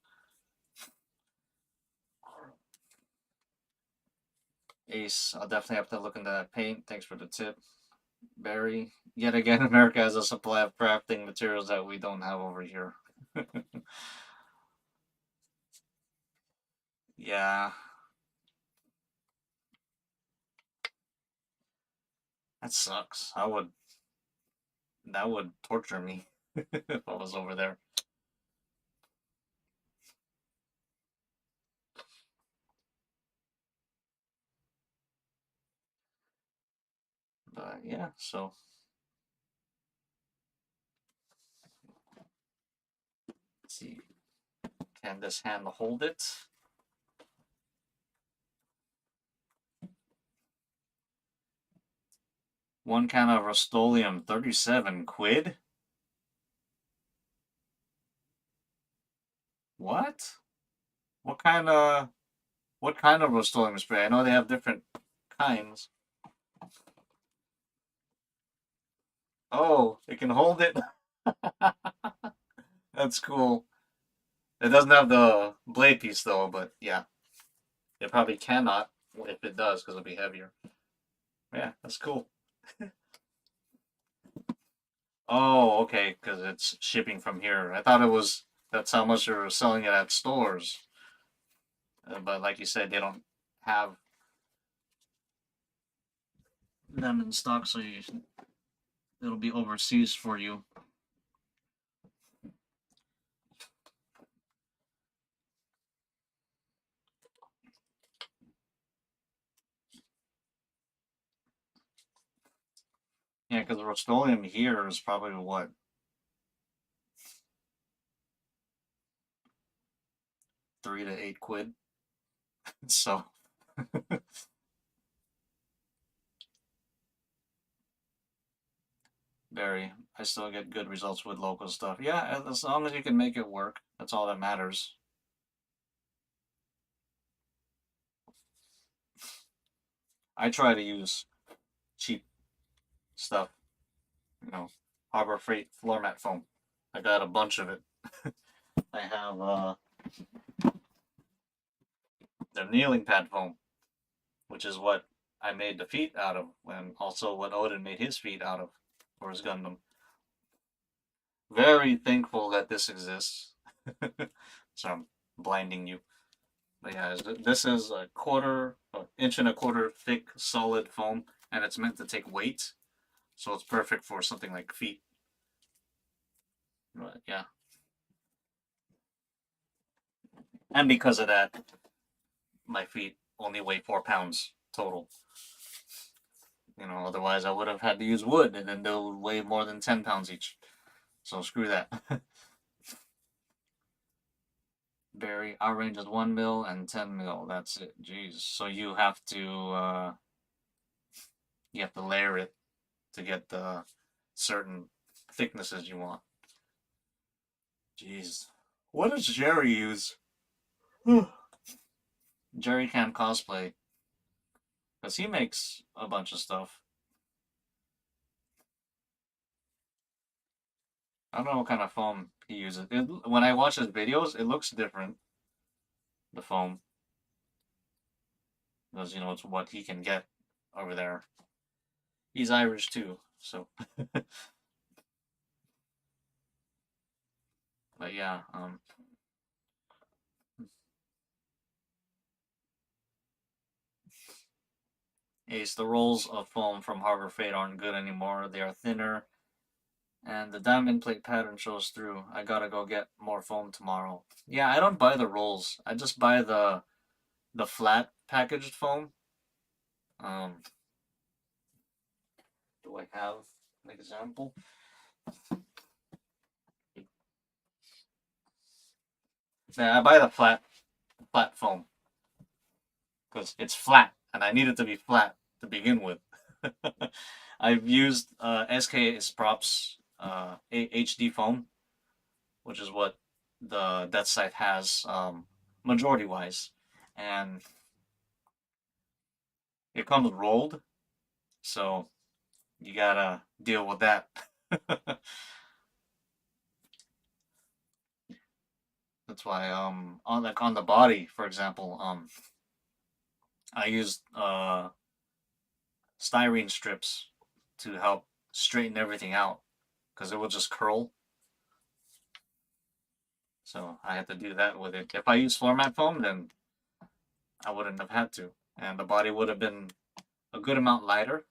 Ace, I'll definitely have to look into that paint. Thanks for the tip. Barry, yet again, America has a supply of crafting materials that we don't have over here. Yeah, that sucks. That would torture me if I was over there. But yeah, so let's see. Can this hand hold it? One can of Rust-Oleum, 37 quid? What? What kind of Rust-Oleum spray? I know they have different kinds. Oh, it can hold it. That's cool. It doesn't have the blade piece though, but yeah, it probably cannot if it does because it'll be heavier. Yeah, that's cool. Oh, okay, because it's shipping from here. I thought that's how much they were selling it at stores. But like you said, they don't have them in stock, so it'll be overseas for you. Yeah, because the Rust-Oleum here is probably what, 3 to 8 quid. So very. I still get good results with local stuff. Yeah, as long as you can make it work, that's all that matters. I try to use cheap stuff, you know, Harbor Freight floor mat foam. I got a bunch of it. I have the kneeling pad foam, which is what I made the feet out of, and also what Odin made his feet out of for his Gundam. Very thankful that this exists. So I'm blinding you. But yeah, this is a inch and a quarter thick solid foam, and it's meant to take weight, so it's perfect for something like feet. But yeah, And because of that, my feet only weigh 4 pounds total. Otherwise I would have had to use wood, and then they'll weigh more than 10 pounds each. So screw that. Berry, our range is 1 mil and 10 mil. That's it. Jeez. So you have to layer it to get the certain thicknesses you want. Jeez. What does Jerry use? Jerry can cosplay because he makes a bunch of stuff. I don't know what kind of foam he uses. When I watch his videos, it looks different. The foam, because it's what he can get over there. He's Irish too, so. But yeah, Ace, the rolls of foam from Harbor Freight aren't good anymore. They are thinner, and the diamond plate pattern shows through. I gotta go get more foam tomorrow. Yeah, I don't buy the rolls. I just buy the flat packaged foam. Um, do I have an example? Yeah, I buy the flat foam because it's flat, and I need it to be flat to begin with. I've used SK's props HD foam, which is what the Death Scythe has, majority wise, and it comes rolled, so you gotta deal with that. That's why on the body, for example, I used styrene strips to help straighten everything out because it will just curl. So I had to do that with it. If I used floor mat foam, then I wouldn't have had to, and the body would have been a good amount lighter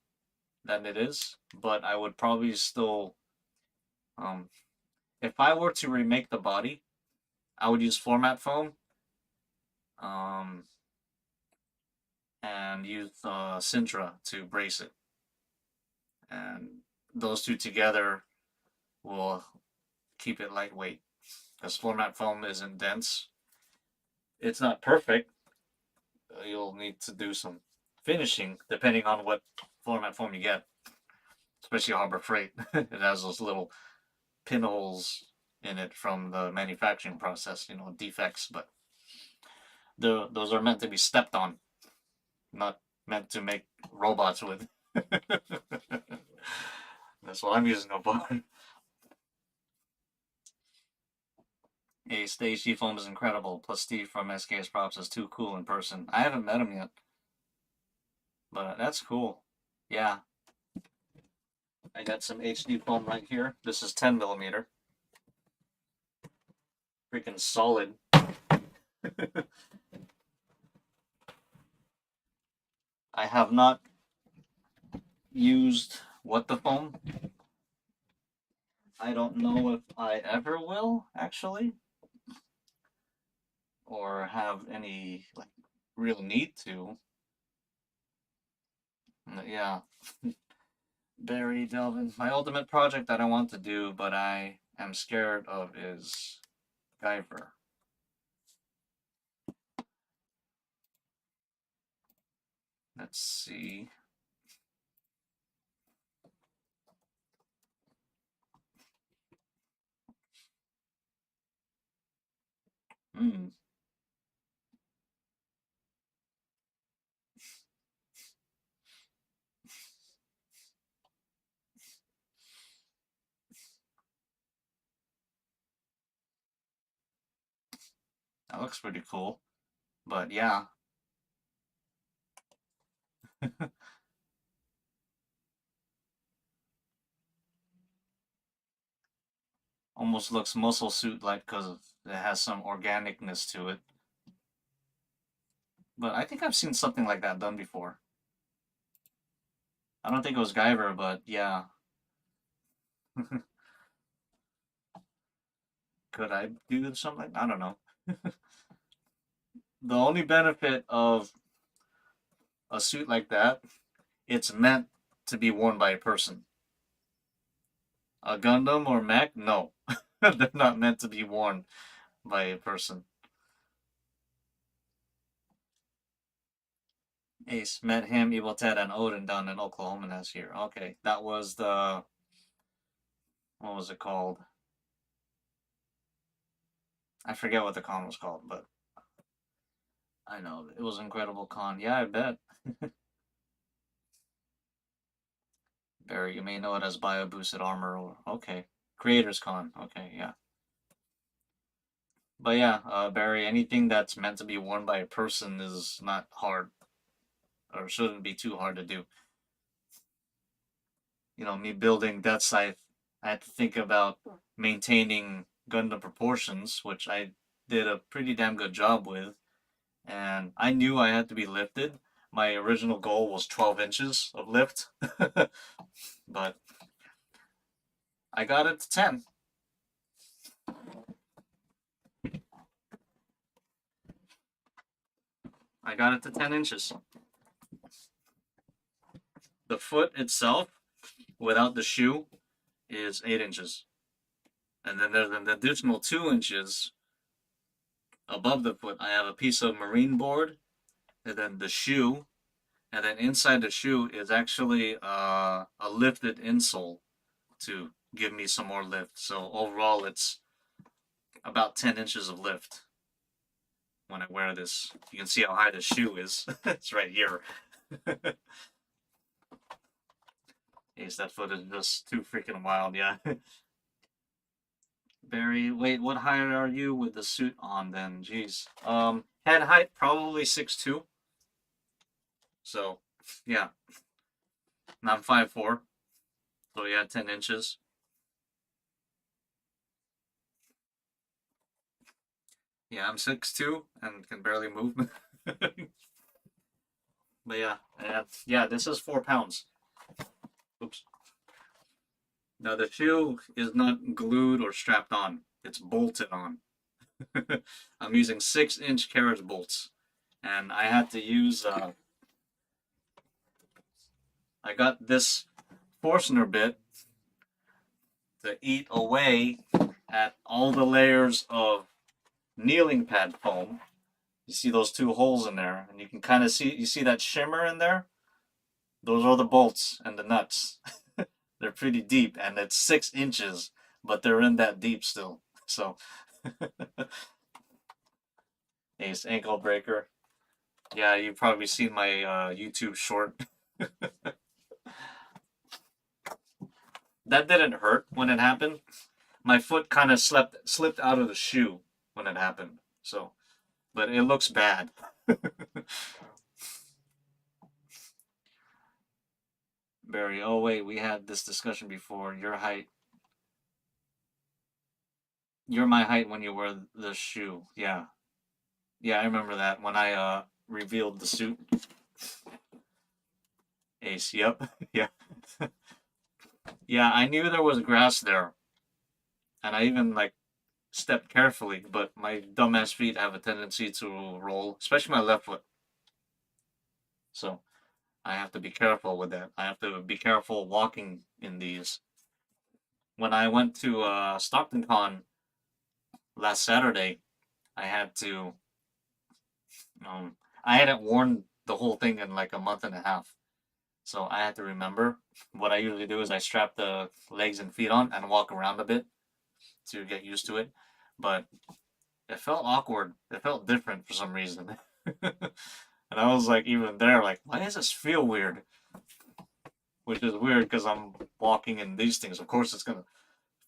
than it is. But I would probably still, um, if I were to remake the body, I would use floor mat foam, um, and use Sintra to brace it, and those two together will keep it lightweight. Because floor mat foam isn't dense. It's not perfect. You'll need to do some finishing depending on what floor mat foam you get, especially Harbor Freight. It has those little pinholes in it from the manufacturing process, defects, but those are meant to be stepped on, not meant to make robots with. That's what I'm using them for. Hey, Stage Foam is incredible. Plus, Steve from SKS Props is too cool in person. I haven't met him yet, but that's cool. Yeah, I got some HD foam right here. This is 10 millimeter. Freaking solid. I have not used what the foam. I don't know if I ever will, actually, or have any like real need to. But yeah, Barry Delvin. My ultimate project that I want to do, but I am scared of, is Guyver. Let's see. Hmm. That looks pretty cool. But yeah. Almost looks muscle suit like because it has some organicness to it. But I think I've seen something like that done before. I don't think it was Guyver, but yeah. Could I do something? I don't know. The only benefit of a suit like that, it's meant to be worn by a person. A Gundam or mech, no. They're not meant to be worn by a person. Ace met him, Evil Ted, and Odin down in Oklahoma last year. Okay, that was the, what was it called? I forget what the con was called, but I know it was an incredible con. Yeah, I bet. Barry, you may know it as Bio Boosted Armor, or okay, Creators Con. Okay, yeah. But yeah, Barry, anything that's meant to be worn by a person is not hard, or shouldn't be too hard to do. You know, me building Death Scythe, I had to think about maintaining Gundam proportions, which I did a pretty damn good job with. And I knew I had to be lifted. My original goal was 12 inches of lift, but I got it to 10. I got it to 10 inches. The foot itself, without the shoe, is 8 inches. And then there's an additional 2 inches above the foot. I have a piece of marine board, and then the shoe, and then inside the shoe is actually a lifted insole to give me some more lift. So overall, it's about 10 inches of lift when I wear this. You can see how high the shoe is. It's right here. Yes, that foot is just too freaking wild, yeah. Barry, wait, what height are you with the suit on then? Jeez. Head height probably 6'2". So, yeah. And I'm 5'4". So yeah, 10 inches. Yeah, I'm 6'2" and can barely move. But yeah, yeah, this is 4 pounds. Oops. Now the shoe is not glued or strapped on; it's bolted on. I'm using 6-inch carriage bolts, and I had to use. I got this Forstner bit to eat away at all the layers of kneeling pad foam. You see those two holes in there, and you can kind of see. You see that shimmer in there? Those are the bolts and the nuts. They're pretty deep, and it's 6 inches, but they're in that deep still. So, ace ankle breaker. Yeah, you've probably seen my YouTube short. That didn't hurt when it happened. My foot kind of slipped out of the shoe when it happened. So, but it looks bad. Barry, oh wait, we had this discussion before. Your height, you're my height when you wear the shoe. Yeah, yeah, I remember that when I revealed the suit. Ace, yep, yeah, yeah. I knew there was grass there, and I even like stepped carefully, but my dumbass feet have a tendency to roll, especially my left foot. So I have to be careful with that. I have to be careful walking in these. When I went to Stockton Con last Saturday, I had to. I hadn't worn the whole thing in like a month and a half, so I had to remember. What I usually do is I strap the legs and feet on and walk around a bit to get used to it. But it felt awkward. It felt different for some reason. And I was like, even there, like, why does this feel weird? Which is weird because I'm walking in these things. Of course, it's gonna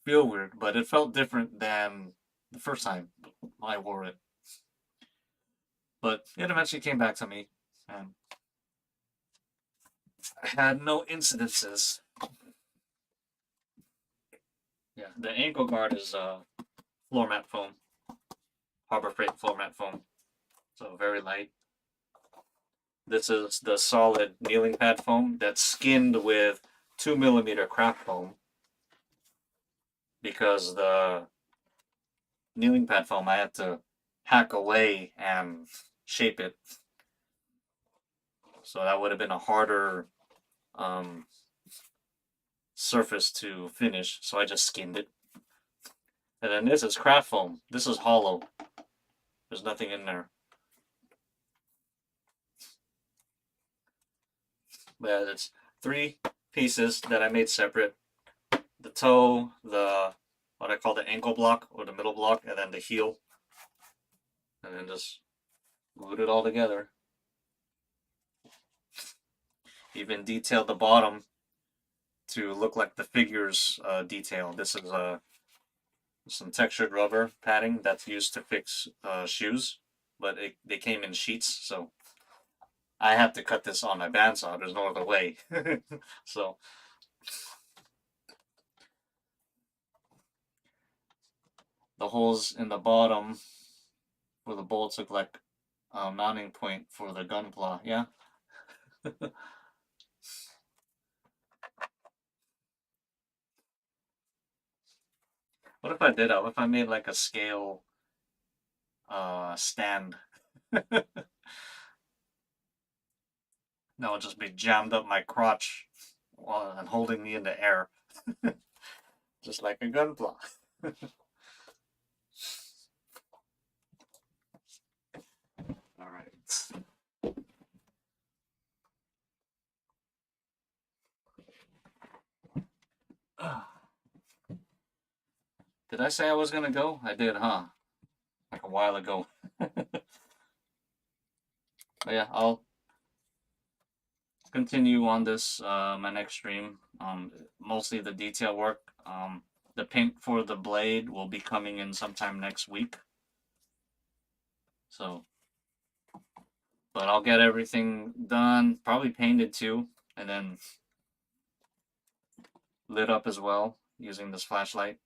feel weird, but it felt different than the first time I wore it. But it eventually came back to me, and I had no incidences. Yeah, the ankle guard is floor mat foam, Harbor Freight floor mat foam, so very light. This is the solid kneeling pad foam that's skinned with 2 millimeter craft foam because the kneeling pad foam I had to hack away and shape it. So that would have been a harder um, surface to finish. So I just skinned it. And then this is craft foam. This is hollow. There's nothing in there. But it's 3 pieces that I made separate. The toe, the what I call the ankle block or the middle block, and then the heel. And then just glued it all together. Even detailed the bottom to look like the figure's detail. This is some textured rubber padding that's used to fix shoes, but they came in sheets, so I have to cut this on my bandsaw. There's no other way. So the holes in the bottom where the bolts look like a mounting point for the gun claw. Yeah. What if I did that? What if I made like a scale stand that would just be jammed up my crotch and holding me in the air, just like a gun claw. All right. Did I say I was gonna go? I did, huh? Like a while ago. But yeah, I'll continue on this my next stream. Mostly the detail work. The paint for the blade will be coming in sometime next week. So, but I'll get everything done, probably painted too, and then lit up as well using this flashlight.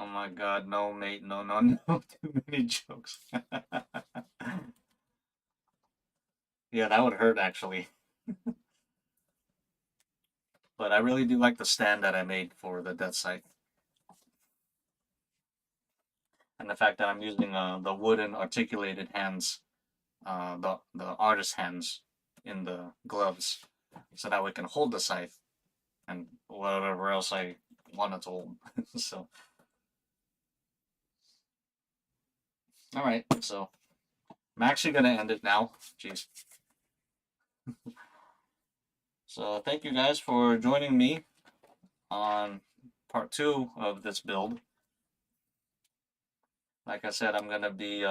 Oh my god, no, mate, no, no, no, too many jokes. Yeah, that would hurt actually. But I really do like the stand that I made for the death sight. And the fact that I'm using the wooden articulated hands, the artist hands in the gloves, so that we can hold the scythe and whatever else I wanted to hold. So, all right, so I'm actually gonna end it now. Jeez. So thank you guys for joining me on part 2 of this build. Like I said, I'm gonna be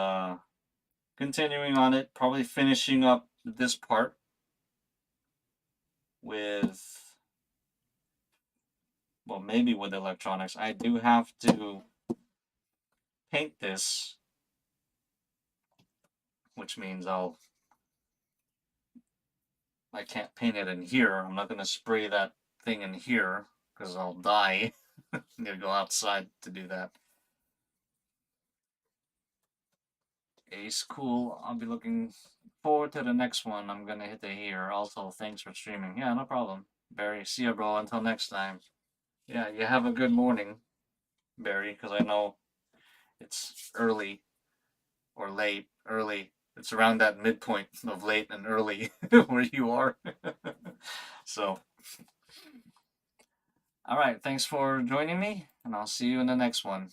continuing on it, probably finishing up this part with, well, maybe with electronics. I do have to paint this, which means I can't paint it in here. I'm not going to spray that thing in here because I'll die. I need to go outside to do that. Ace, cool. I'll be looking forward to the next one. I'm going to hit it here. Also, thanks for streaming. Yeah, no problem. Barry, see ya, bro. Until next time. Yeah, you have a good morning, Barry, because I know it's early or late. Early. It's around that midpoint of late and early where you are. So, all right. Thanks for joining me, and I'll see you in the next one.